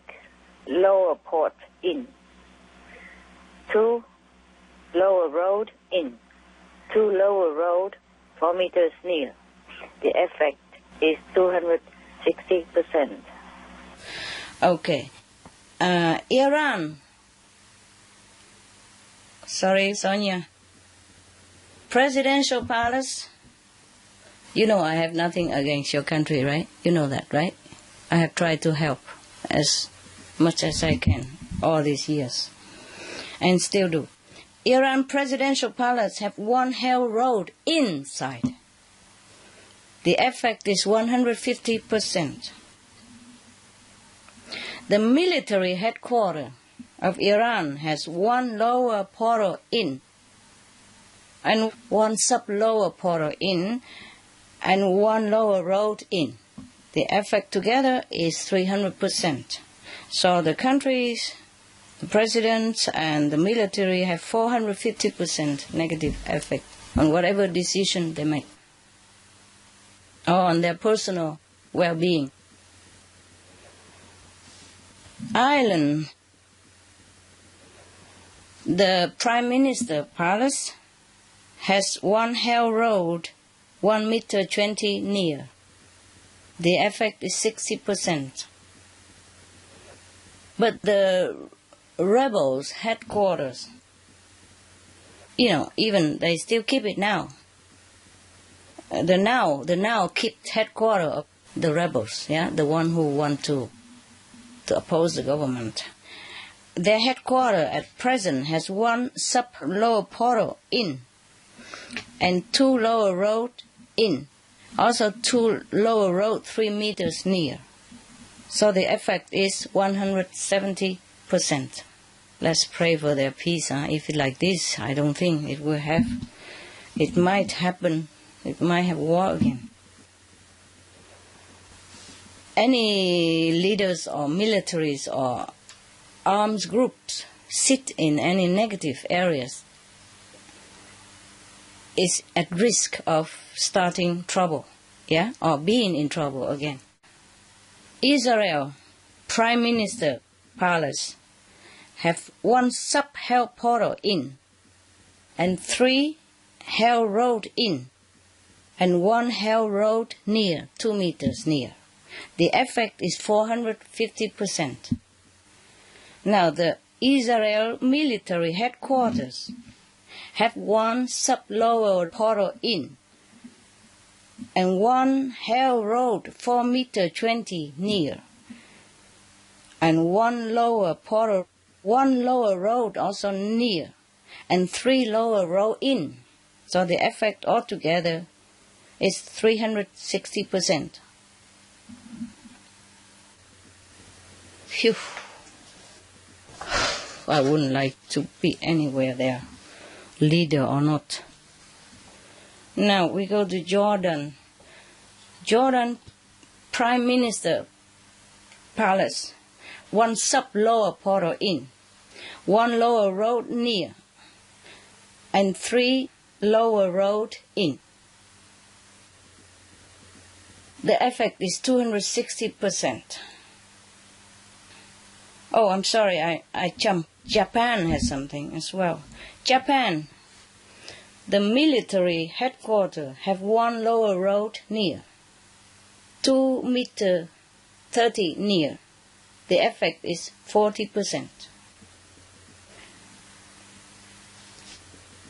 lower port in, 2 lower road in, 2 lower road 4 meters near. The effect is 260%. Okay. Iran. Sorry, Sonia. Presidential palace. You know I have nothing against your country, right? You know that, right? I have tried to help as much as I can all these years. And still do. Iran presidential palace have one hell road inside. The effect is 150%. The military headquarters of Iran has one lower portal in, and one sub-lower portal in, and one lower road in. The effect together is 300%. So the countries, the presidents, and the military have 450% negative effect on whatever decision they make, or on their personal well-being. Ireland, the Prime Minister Palace has one hell road 1 meter 20 near. The effect is 60%. But the rebels' headquarters, even they still keep it now. The now kept headquarters of the rebels, the one who want to oppose the government. Their headquarters at present has one sub-lower portal in, and 2 lower road in. Also 2 lower road 3 meters near. So the effect is 170%. Let's pray for their peace. If it's like this, I don't think it will have. It might happen. It might have war again. Any leaders or militaries or arms groups sit in any negative areas is at risk of starting trouble, or being in trouble again. Israel Prime Minister Palace have one sub-hell portal in, and 3 hell road in, and 1 hell road near, 2 meters near. The effect is 450%. Now the Israel military headquarters have 1 sub-lower portal in, and 1 hell road 4 meter 20 near, and 1 lower portal, 1 lower road also near, and 3 lower road in. So the effect altogether is 360%. Phew. I wouldn't like to be anywhere there, leader or not. Now we go to Jordan. Jordan Prime Minister Palace, 1 sub-lower portal in, 1 lower road near, and 3 lower road in. The effect is 260%. Oh, I'm sorry, I jumped. Japan has something as well. Japan, the military headquarters have one lower road near, 2 meter 30 near. The effect is 40%.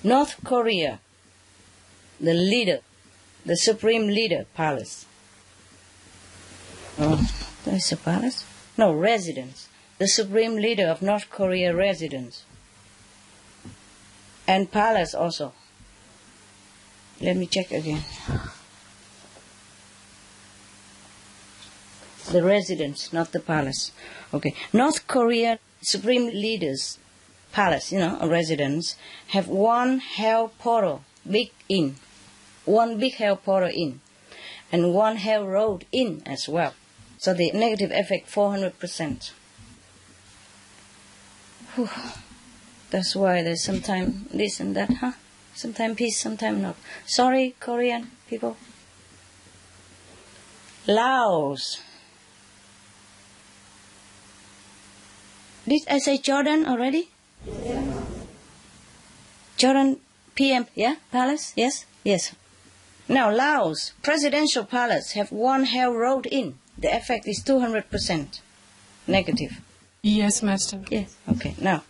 North Korea, the leader, the supreme leader palace. Oh, there's a palace? No, residence. The supreme leader of North Korea residence. And palace also. Let me check again. The residence, not the palace. Okay. North Korea supreme leaders palace, a residence, have one hell portal, big inn. One big hell portal inn. And one hell road inn as well. So the negative effect 400%. Whew. That's why there's sometimes this and that, huh? Sometimes peace, sometimes not. Sorry, Korean people. Laos. Did I say Jordan already? Yeah. Jordan PM, yeah? Palace? Yes? Yes. Now, Laos, presidential palace, have one hell road in. The effect is 200% negative. Yes, Master. Yes. Okay. Now,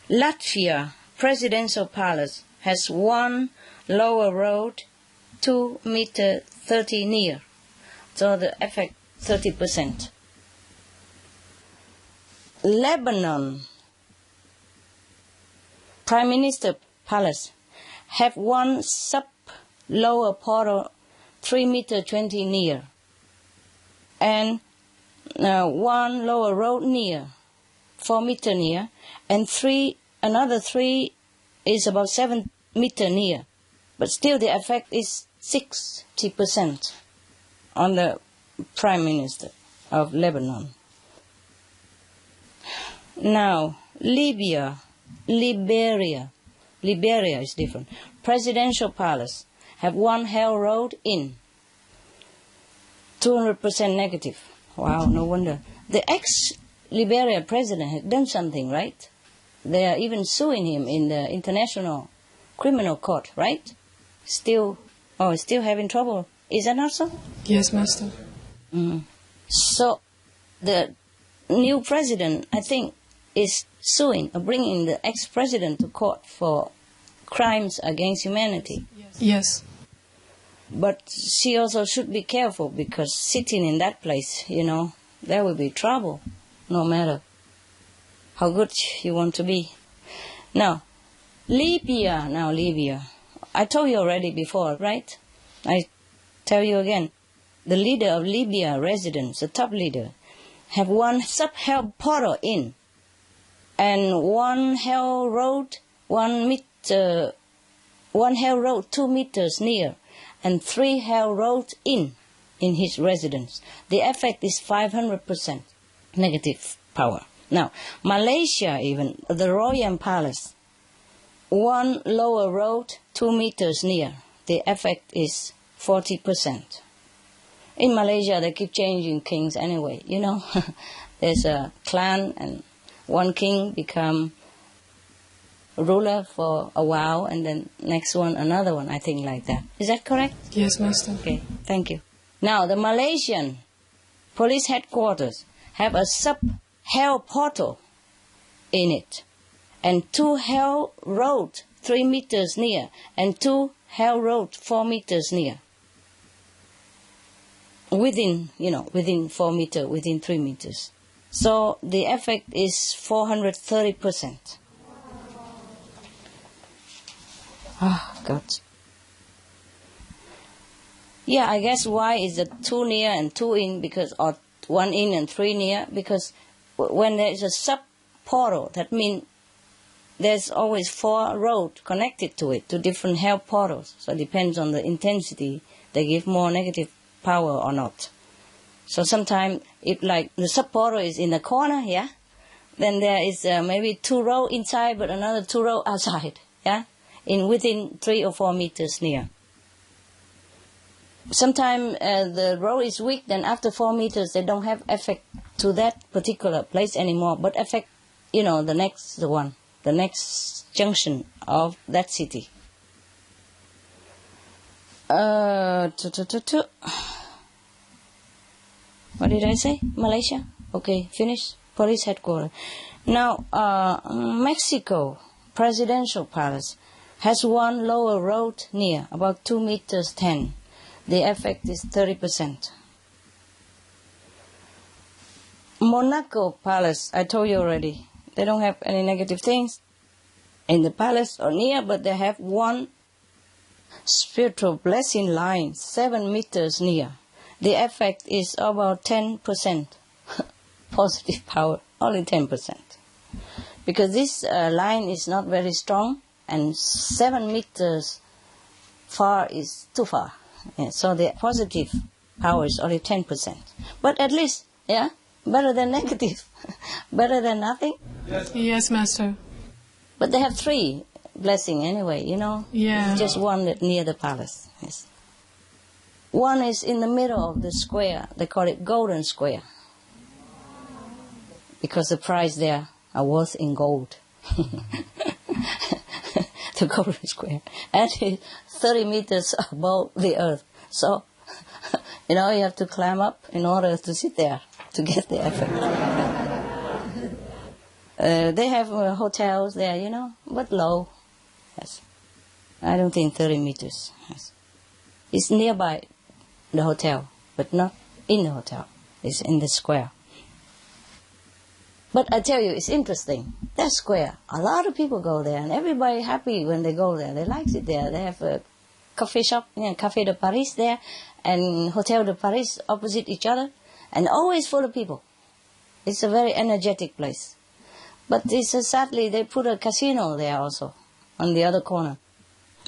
Latvia, presidential palace, has one lower road, 2 meter 30 near. So the effect 30%. Lebanon, Prime Minister Palace, have one sub lower portal 3 meter 20 near, and one lower road near, 4 meter near, and another 3 is about 7 meter near, but still the effect is 60% on the Prime Minister of Lebanon. Now, Liberia is different. Presidential palace have one hell road in. 200% negative. Wow, no wonder. The ex-Liberia president had done something, right? They are even suing him in the International Criminal Court, right? Still having trouble. Is that not so? Yes, Master. So, the new president, I think, is suing or bringing the ex-president to court for crimes against humanity. Yes. But she also should be careful, because sitting in that place, there will be trouble, no matter how good you want to be. Now, Libya. I told you already before, right? I tell you again. The leader of Libya residents, the top leader, have one sub-hell portal in, and one hell road 2 meters near, and 3 hell roads in his residence. The effect is 500% negative power. Now, Malaysia even, the Royal Palace, one lower road 2 meters near. The effect is 40%. In Malaysia, they keep changing kings anyway, There's a clan, and one king become ruler for a while, and then next one, another one, I think like that. Is that correct? Yes, Master. Okay, thank you. Now, the Malaysian police headquarters have a sub-hell portal in it, and 2 hell road 3 meters near, and 2 hell road 4 meters near. Within 4 meters, within 3 meters. So the effect is 430%. Ah, God. Yeah, I guess why is the 2 near and 2 in, or 1 in and 3 near, because when there is a sub-portal, that means there's always 4 roads connected to it, to different hell portals. So it depends on the intensity, they give more negative power or not. So sometimes, if like the sub-portal is in the corner, yeah, then there is maybe 2 rows inside, but another 2 rows outside, yeah, within 3 or 4 meters near. Sometimes the road is weak, then after 4 meters, they don't have effect to that particular place anymore, but affect, the next one, the next junction of that city. What did I say? Malaysia? Okay, finish. Police headquarters. Now, Mexico Presidential Palace has one lower road near, about 2 meters 10. The effect is 30%. Monaco Palace, I told you already, they don't have any negative things in the palace or near, but they have one spiritual blessing line, 7 meters near. The effect is about 10% positive power, only 10%. Because this line is not very strong, and 7 meters far is too far. Yeah, so the positive power is only 10%. But at least, better than negative. Better than nothing. Yes, Master. But they have 3 blessings anyway, Yeah. It's just one that near the palace. Yes. One is in the middle of the square. They call it Golden Square. Because the price there are worth in gold. The Golden Square. And it's 30 meters above the earth. So, you have to climb up in order to sit there to get the effect. They have hotels there, but low. Yes. I don't think 30 meters. Yes. It's nearby the hotel, but not in the hotel. It's in the square. But I tell you, it's interesting. That square, a lot of people go there, and everybody happy when they go there. They like it there. They have a coffee shop, Café de Paris there, and Hotel de Paris opposite each other, and always full of people. It's a very energetic place. But sadly, they put a casino there also, on the other corner.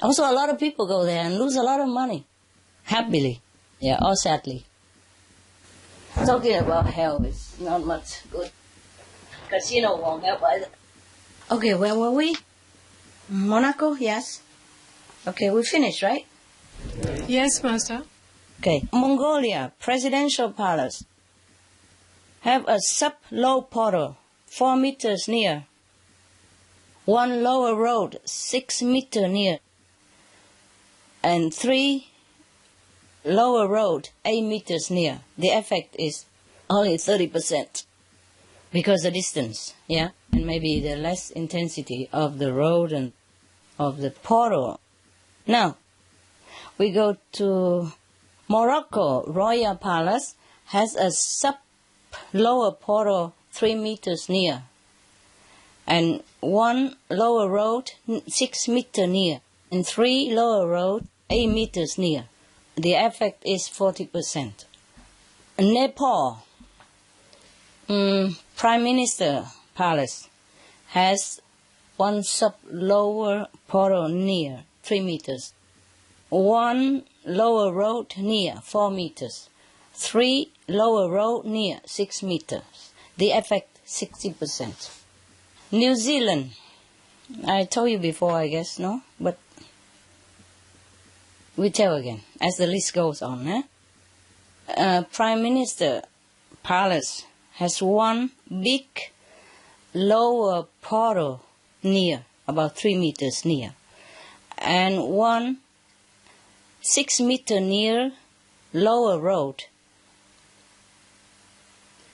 Also, a lot of people go there and lose a lot of money. Happily, or sadly. Talking about hell is not much good. Casino won't help either. Okay, where were we? Monaco, yes. Okay, we finished, right? Yes, Master. Okay, Mongolia Presidential Palace have a sub-low portal, 4 meters near. One lower road, 6 meters near. And 3 lower road, 8 meters near. The effect is only 30%. Because the distance, and maybe the less intensity of the road and of the portal. Now, we go to Morocco. Royal Palace has a sub-lower portal 3 meters near, and 1 lower road 6 meters near, and 3 lower road 8 meters near. The effect is 40%. Nepal. Prime Minister Palace has 1 sub-lower portal near, 3 meters. 1 lower road near, 4 meters. 3 lower road near, 6 meters. The effect, 60%. New Zealand. I told you before, I guess, no? But we tell again, as the list goes on. Prime Minister Palace has 1 big lower portal near, about 3 meters near, and 1 6 meter near lower road.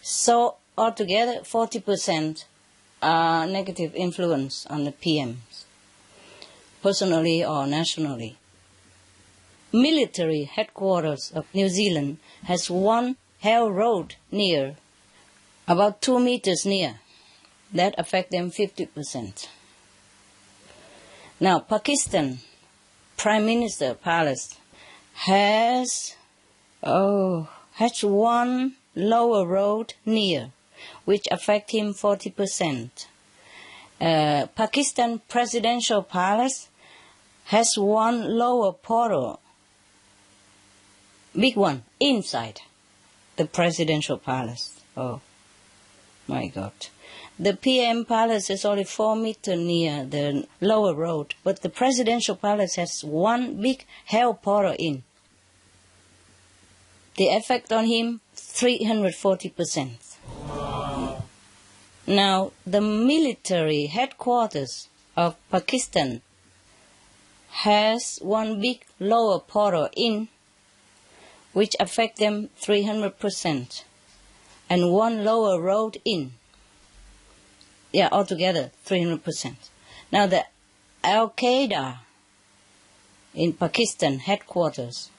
So altogether 40% negative influence on the PMs, personally or nationally. Military headquarters of New Zealand has 1 hell road near, about 2 meters near. That affect them 50%. Now, Pakistan Prime Minister Palace has 1 lower road near, which affect him 40%. Pakistan Presidential Palace has 1 lower portal, big one, inside the Presidential Palace. Oh, my God. The PM Palace is only 4 meters near the lower road, but the Presidential Palace has 1 big hell portal in. The effect on him, 340%. Now, the military headquarters of Pakistan has one big lower portal in, which affect them 300%, and one lower road in. Yeah, altogether 300%. Now, the Al-Qaeda in Pakistan headquarters,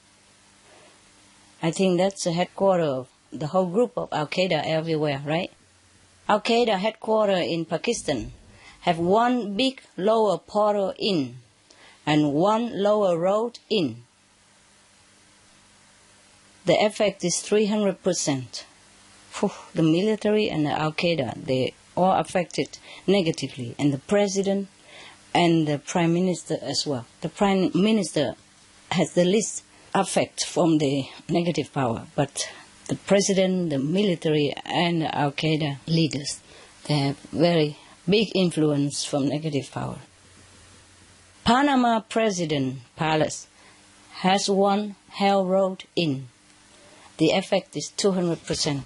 I think that's the headquarters of the whole group of Al-Qaeda everywhere, right? Al-Qaeda headquarters in Pakistan have one big lower portal in and one lower road in. The effect is 300%. The military and the Al-Qaeda, they all affected negatively, and the president and the prime minister as well. The prime minister has the least effect from the negative power, but the president, the military, and the Al-Qaeda leaders, they have very big influence from negative power. Panama President Palace has one hell road in. The effect is 200%.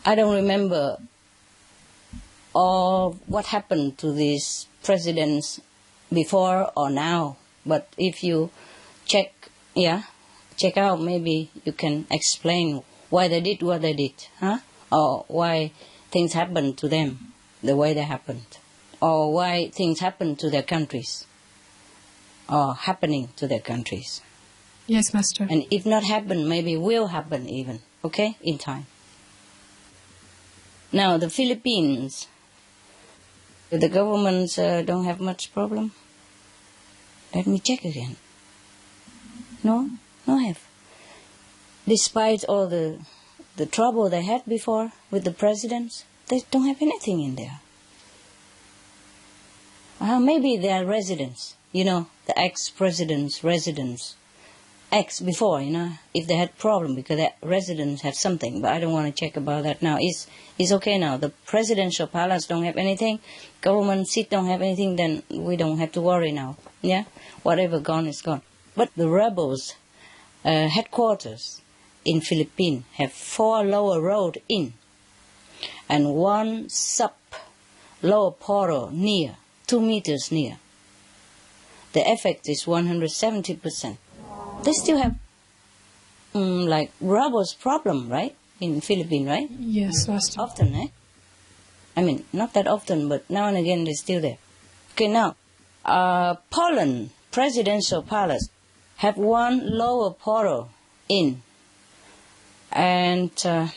I don't remember all what happened to these presidents before or now, but if you check out, maybe you can explain why they did what they did, or why things happened to them the way they happened, or why things happened to their countries, or happening to their countries. Yes, Master. And if not happen, maybe will happen even, okay, in time. Now, the Philippines, the governments don't have much problem. Let me check again. No have. Despite all the trouble they had before with the presidents, they don't have anything in there. Maybe they are residents, the ex-presidents' residents. Before, if they had problem because the residents have something, but I don't want to check about that now. It's okay now. The presidential palace don't have anything, government seat don't have anything, then we don't have to worry now. Yeah, whatever gone is gone. But the rebels' headquarters in Philippines have 4 lower road in, and 1 sub lower portal near, 2 meters near. The effect is 170%. They still have like rebels problem, right? In Philippines, right? Yes, Master. Often, eh? I mean, not that often, but now and again they're still there. Okay, now, Poland presidential palace have 1 lower portal in, and 4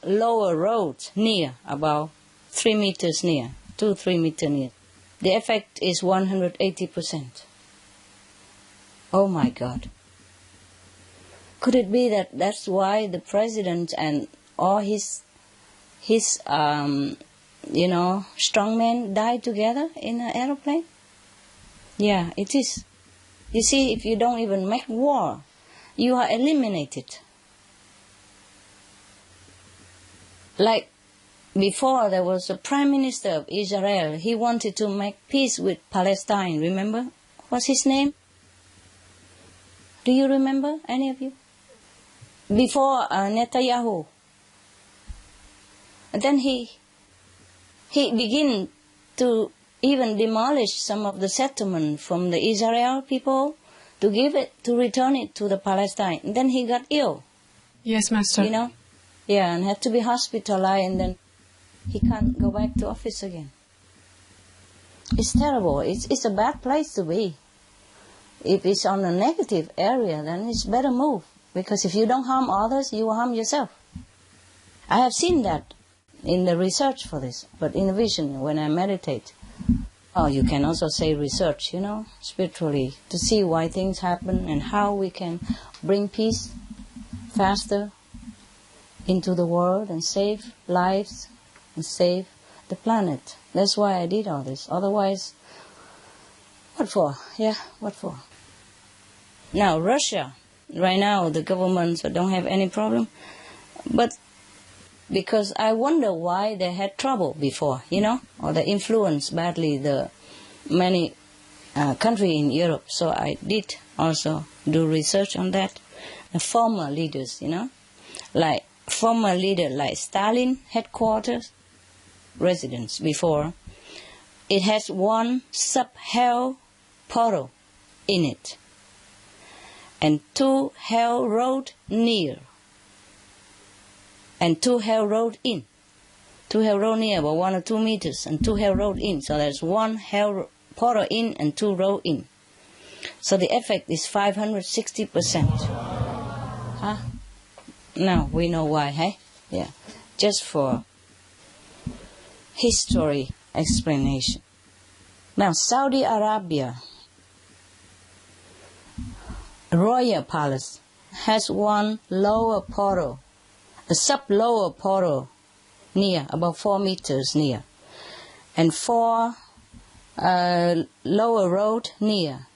lower roads near, about 3 meters near, 2-3 meters near. The effect is 180%. Oh my God. Could it be that that's why the president and all his strongmen died together in an aeroplane? Yeah, it is. You see, if you don't even make war, you are eliminated. Like before, there was a prime minister of Israel. He wanted to make peace with Palestine, remember? What's his name? Do you remember, any of you? Before Netanyahu. And then he began to even demolish some of the settlement from the Israel people to return it to the Palestine. And then he got ill. Yes, Master. Yeah, and had to be hospitalized, and then he can't go back to office again. It's terrible. It's a bad place to be. If it's on a negative area, then it's better move. Because if you don't harm others, you will harm yourself. I have seen that in the research for this. But in the vision, when I meditate, you can also say research, spiritually, to see why things happen and how we can bring peace faster into the world and save lives and save the planet. That's why I did all this. Otherwise, what for? Yeah, what for? Now, Russia, right now, the governments don't have any problem. But because I wonder why they had trouble before, or they influenced badly the many country in Europe, so I did also do research on that. Former leaders, like former leader like Stalin headquarters, residence before, it has one sub-hell portal in it, and 2 hell road near, and 2 hell road in. 2 hell road near about 1 or 2 meters, and 2 hell road in. So there's 1 hell portal in and 2 road in. So the effect is 560%. Huh? Now we know why, hey? Yeah. Just for history explanation. Now Saudi Arabia Royal Palace has 1 lower portal, a sub-lower portal near, about 4 meters near, and 4 lower road near,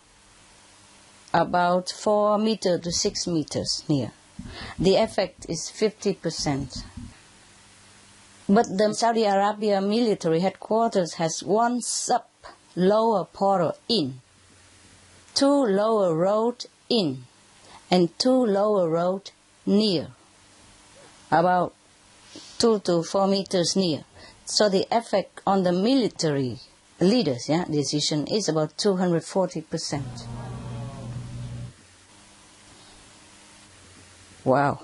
about 4 meters to 6 meters near. The effect is 50%. But the Saudi Arabia military headquarters has 1 sub-lower portal in, 2 lower road in, and 2 lower road near, about 2 to 4 meters near. So the effect on the military leaders, decision is about 240%. Wow.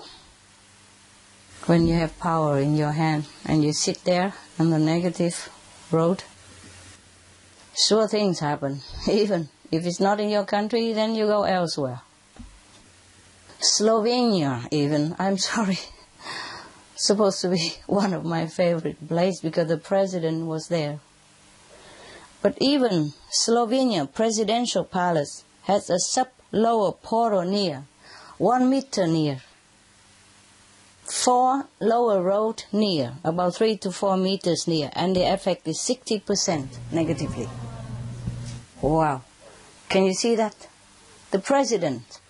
When you have power in your hand and you sit there on the negative road, sure things happen. Even if it's not in your country, then you go elsewhere. Slovenia even, I'm sorry, supposed to be one of my favorite places because the president was there. But even Slovenia Presidential Palace has a sub-lower portal near, 1 meter near, 4 lower road near, about 3 to 4 meters near, and the effect is 60% negatively. Wow. Can you see that? The president,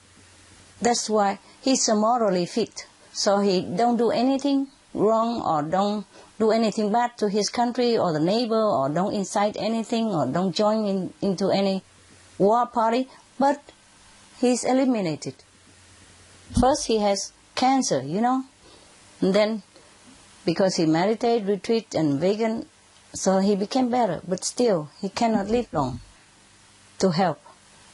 that's why he's morally fit. So he don't do anything wrong or don't do anything bad to his country or the neighbor or don't incite anything or don't join into any war party, but he's eliminated. First he has cancer, and then because he meditate, retreat and vegan, so he became better, but still he cannot live long to help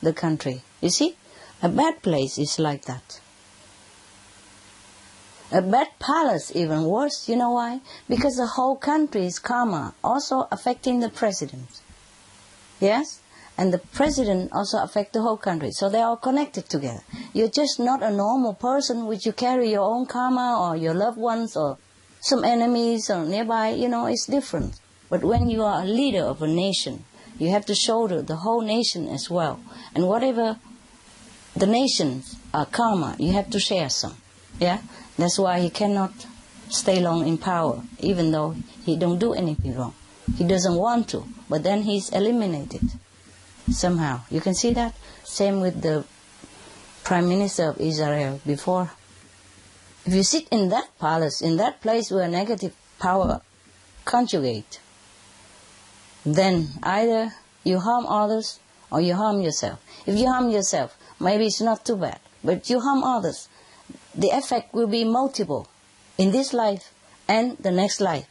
the country. You see, a bad place is like that. A bad palace even worse. You know why? Because the whole country's karma also affecting the president. Yes? And the president also affect the whole country. So they are connected together. You're just not a normal person which you carry your own karma or your loved ones or some enemies or nearby, it's different. But when you are a leader of a nation, you have to shoulder the whole nation as well. And whatever the nation's karma, you have to share some. Yeah? That's why he cannot stay long in power, even though he don't do anything wrong. He doesn't want to, but then he's eliminated somehow. You can see that? Same with the Prime Minister of Israel before. If you sit in that palace, in that place where negative power conjugate, then either you harm others or you harm yourself. If you harm yourself, maybe it's not too bad, but you harm others, the effect will be multiple in this life and the next life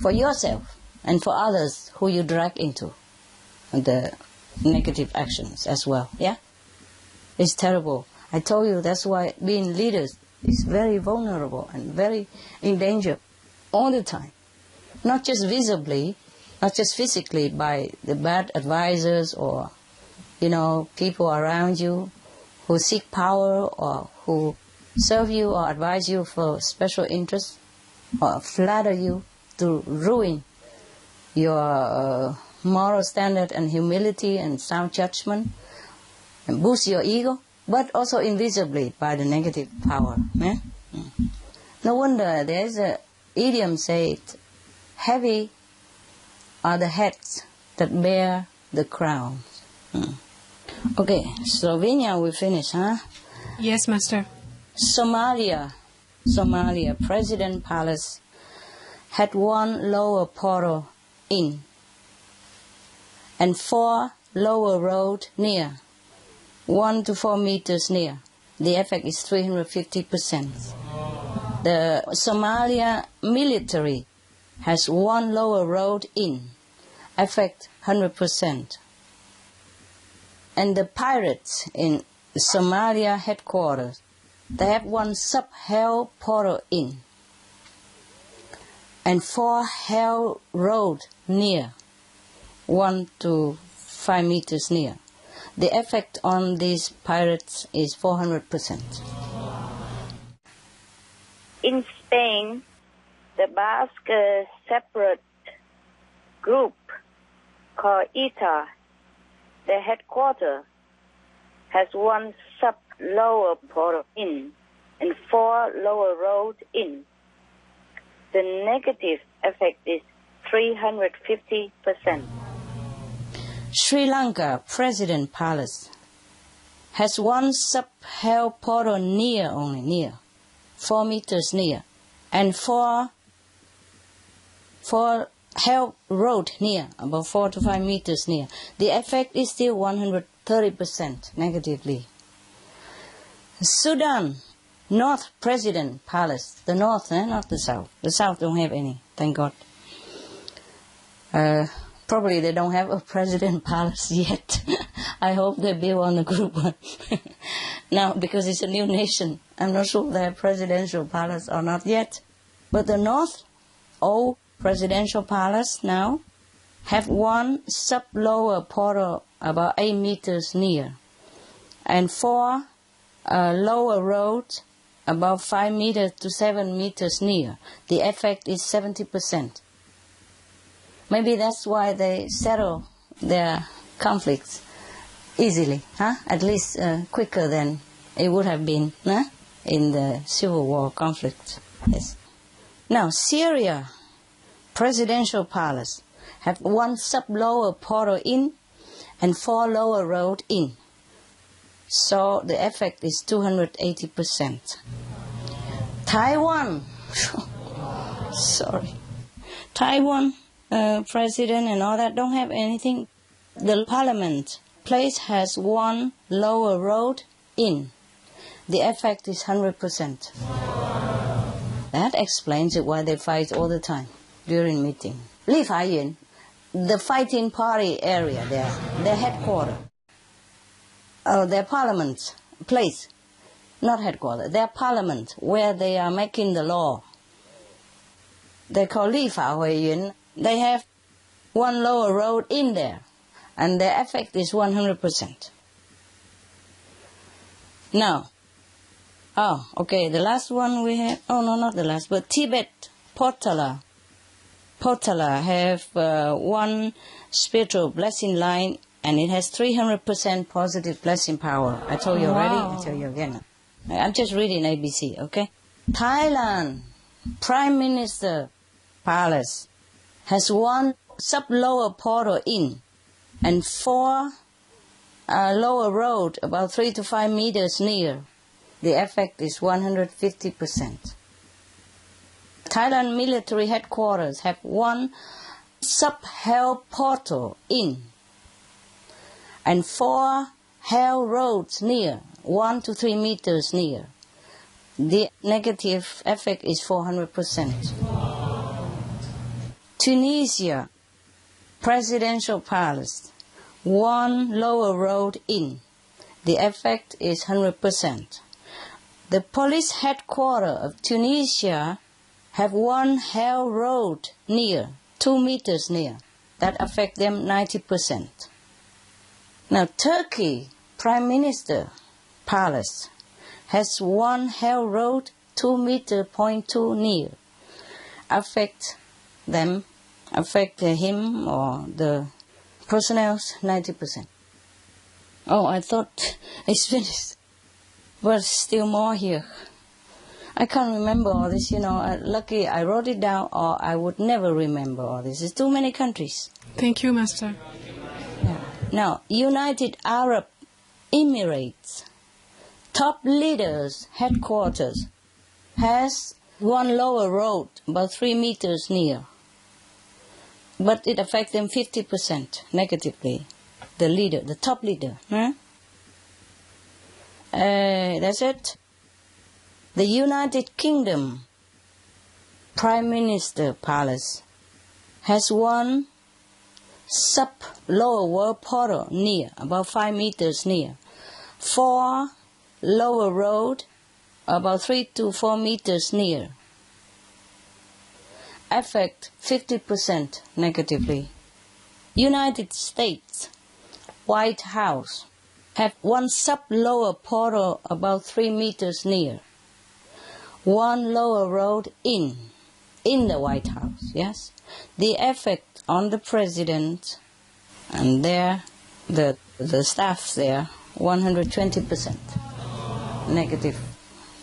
for yourself and for others who you drag into the negative actions as well. Yeah? It's terrible. I told you that's why being leaders is very vulnerable and very in danger all the time. Not just visibly, not just physically by the bad advisors or, people around you who seek power or who serve you or advise you for special interests or flatter you to ruin your moral standard and humility and sound judgment and boost your ego, but also invisibly by the negative power. Eh? No wonder there's an idiom said, heavy are the heads that bear the crown. Okay, Slovenia we finish, huh? Yes, Master. Somalia President Palace had 1 lower portal in and 4 lower road near, 1 to 4 meters near. The effect is 350%. The Somalia military has 1 lower road in, effect 100%. And the pirates in Somalia headquarters, they have 1 sub-hell portal in, and 4 hell road near, 1 to 5 meters near. The effect on these pirates is 400%. In Spain, the Basque separate group called ETA, the headquarters, has 1 sub-lower portal in and 4 lower road in. The negative effect is 350%. Sri Lanka President Palace has 1 sub-hell portal near, only near, 4 meters near, and 4 hell road near, about 4 to 5 meters near. The effect is still 130% negatively. Sudan North President Palace, the north, not the south. The south don't have any, thank God. Probably they don't have a president palace yet. I hope they build on a good one. Now, because it's a new nation, I'm not sure they have presidential palace or not yet. But the north, old presidential palace now, have 1 sub-lower portal about 8 meters near, and 4 lower roads about 5 meters to 7 meters near. The effect is 70%. Maybe that's why they settle their conflicts easily, at least quicker than it would have been in the Civil War conflict. Yes. Now, Syria Presidential Palace have 1 sub-lower portal in and 4 lower road in. So the effect is 280%. Taiwan, Taiwan president and all that don't have anything. The parliament place has 1 lower road in. The effect is 100%. That explains it why they fight all the time during meeting. Li Faiyuan, the fighting party area there, their headquarters, their parliament place, not headquarters, their parliament where they are making the law. They call Li Faiyuan. They have 1 lower road in there, and their effect is 100%. Now, the last one we have, not the last, but Tibet, Potala have 1 spiritual blessing line, and it has 300% positive blessing power. I told you already, I tell you again. I'm just reading ABC, okay? Thailand, Prime Minister Palace, has 1 sub-lower portal in and 4 lower road about 3 to 5 meters near. The effect is 150%. Thailand military headquarters have 1 sub-hell portal in and 4 hell roads near, 1 to 3 meters near. The negative effect is 400%. Tunisia Presidential Palace, 1 lower road in. The effect is 100%. The police headquarters of Tunisia have 1 hell road near, 2 meters near. That affect them 90%. Now Turkey Prime Minister Palace has 1 hell road 2 meter point 2 near. Affect him or the personnel 90%. Oh, I thought it's finished. But still more here. I can't remember all this, lucky I wrote it down or I would never remember all this. It's too many countries. Thank you, Master. Yeah. Now, United Arab Emirates, top leaders headquarters, has 1 lower road about 3 meters near. But it affects them 50% negatively. the leader, the top leader. That's it. The United Kingdom Prime Minister Palace has one sub-lower world portal near, about 5 meters near. 4 lower road, about 3 to 4 meters near. Affect 50% negatively. United States White House have one sub-lower portal about 3 meters near. 1 lower road in the White House, yes? The effect on the president and there, the staff there, 120% negative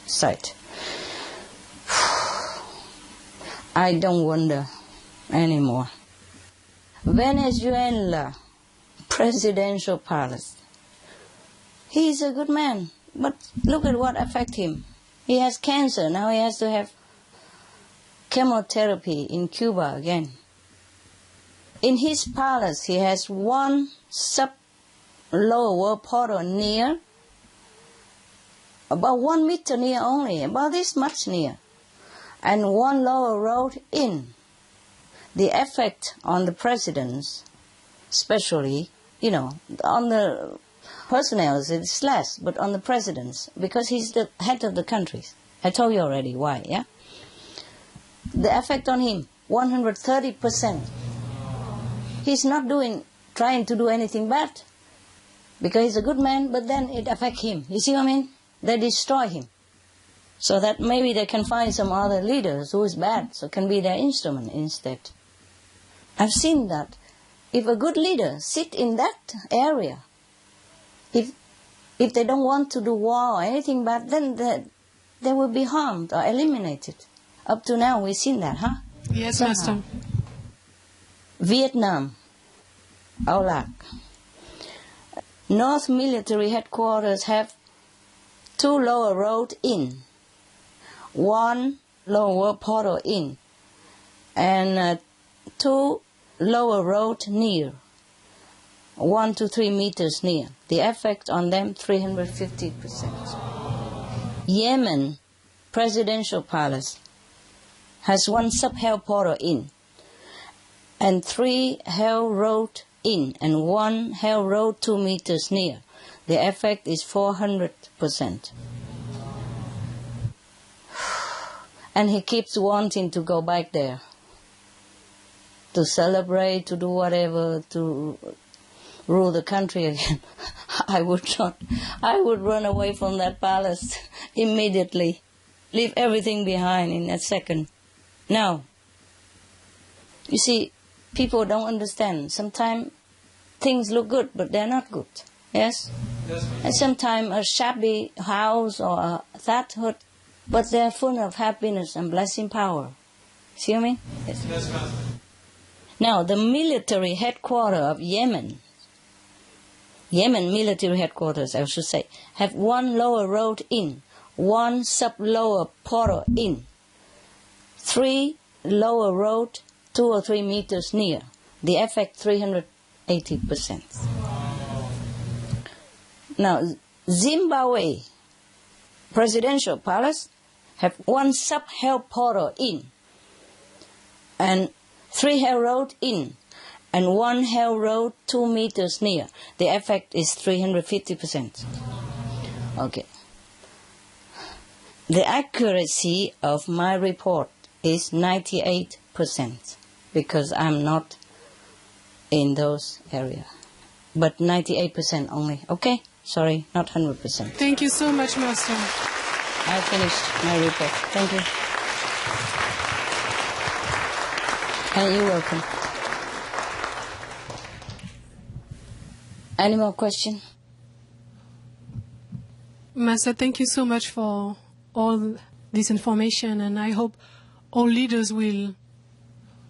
side. I don't wonder anymore. Venezuela presidential palace. He is a good man, but look at what affect him. He has cancer, now he has to have chemotherapy in Cuba again. In his palace, he has one sub-lower world portal near, about 1 meter near only, about this much near, and 1 lower road in. The effect on the presidents, especially, on the personnel it's less, but on the presidents, because he's the head of the countries. I told you already why, yeah? The effect on him, 130%. He's not trying to do anything bad, because he's a good man, but then it affects him. You see what I mean? They destroy him. So that maybe they can find some other leaders who is bad, so can be their instrument instead. I've seen that. If a good leader sit in that area, if they don't want to do war or anything bad, then they will be harmed or eliminated. Up to now, we've seen that, huh? Yes, somehow. Master. Vietnam, Aulac. North Military Headquarters have 2 lower road in, 1 lower portal in, and 2 lower road near, 1 to 3 meters near. The effect on them, 350%. Yemen Presidential Palace has 1 sub-hell portal in, and 3 hell road in, and 1 hell road 2 meters near. The effect is 400%. And he keeps wanting to go back there, to celebrate, to do whatever, to rule the country again. I would not. I would run away from that palace immediately. Leave everything behind in a second. No. You see, people don't understand. Sometimes things look good, but they're not good. Yes? And sometimes a shabby house or a thatched hut, but they're full of happiness and blessing power. See what I mean? Yes. Now, the military headquarters of Yemen military headquarters, I should say, have 1 lower road in, 1 sub-lower portal in, 3 lower road 2 or 3 meters near. The effect 380%. Now, Zimbabwe Presidential Palace have 1 sub-hell portal in, and 3 hell road in, and 1 hell road 2 meters near. The effect is 350%. Okay. The accuracy of my report is 98%, because I'm not in those areas. But 98% only. Okay? Sorry, not 100%. Thank you so much, Master. I finished my report. Thank you. And you're welcome. Any more questions? Master, thank you so much for all this information, and I hope all leaders will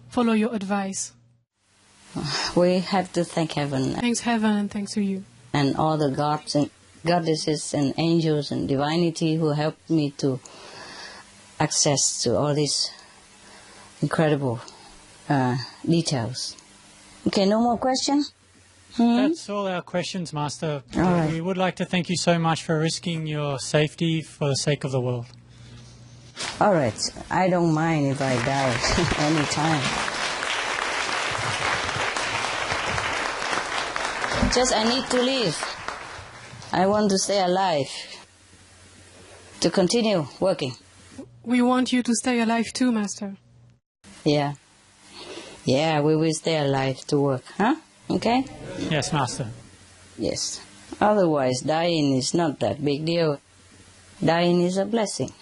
follow your advice. We have to thank heaven. Thanks heaven and thanks to you. And all the gods and goddesses and angels and divinity who helped me to access to all these incredible details. Okay, no more questions? That's all our questions, Master. All right. We would like to thank you so much for risking your safety for the sake of the world. All right. I don't mind if I die anytime. Just I need to live. I want to stay alive. To continue working. We want you to stay alive too, Master. Yeah. Yeah, we will stay alive to work, huh? Okay? Yes, Master. Yes. Otherwise, dying is not that big deal. Dying is a blessing.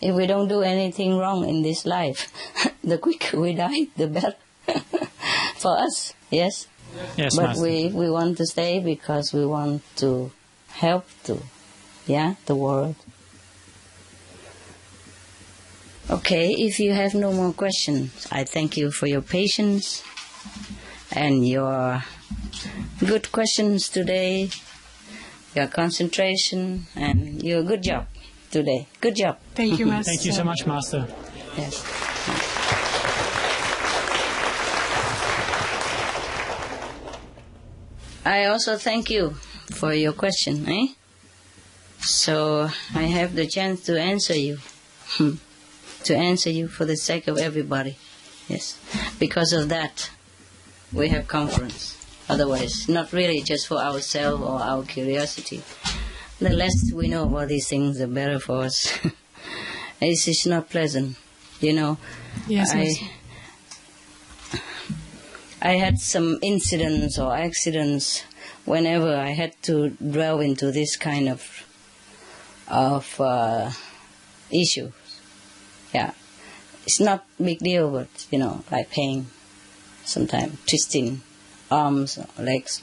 If we don't do anything wrong in this life, the quicker we die, the better. For us, yes? Yes, but Master. we want to stay because we want to help the world. Okay, if you have no more questions, I thank you for your patience and your good questions today, your concentration, and your good job today. Good job. Thank you, Master. Thank you so much, Master. Yes. I also thank you for your question, So I have the chance to answer you. To answer you for the sake of everybody. Yes. Because of that, we have conference. Otherwise, not really just for ourselves or our curiosity. The less we know about these things, the better for us. It's not pleasant, Yes, I had some incidents or accidents whenever I had to delve into this kind of issue. Yeah, it's not big deal, but like pain, sometimes twisting arms, or legs,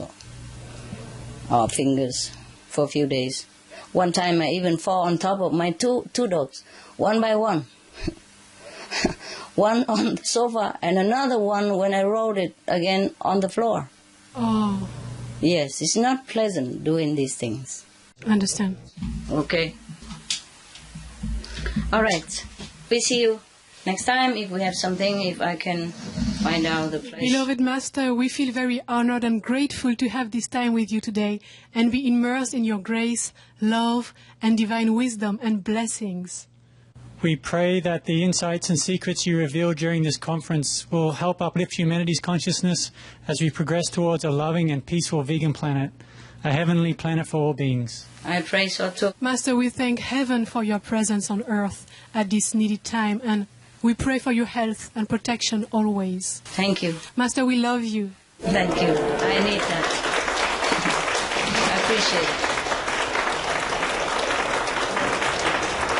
or fingers for a few days. One time I even fall on top of my two dogs, one by one. One on the sofa and another one when I rolled it again on the floor. Oh. Yes, it's not pleasant doing these things. I understand. Okay. All right. We see you next time if we have something, if I can find out the place. Beloved Master, we feel very honored and grateful to have this time with you today and be immersed in your grace, love, and divine wisdom and blessings. We pray that the insights and secrets you reveal during this conference will help uplift humanity's consciousness as we progress towards a loving and peaceful vegan planet, a heavenly planet for all beings. I pray so too. Master, we thank heaven for your presence on earth at this needed time, and we pray for your health and protection always. Thank you. Master, we love you. Thank you. I need that. I appreciate it.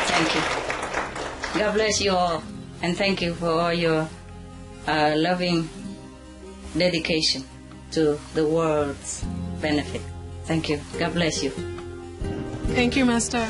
Thank you. God bless you all, and thank you for all your loving dedication to the world's benefit. Thank you. God bless you. Thank you, Master.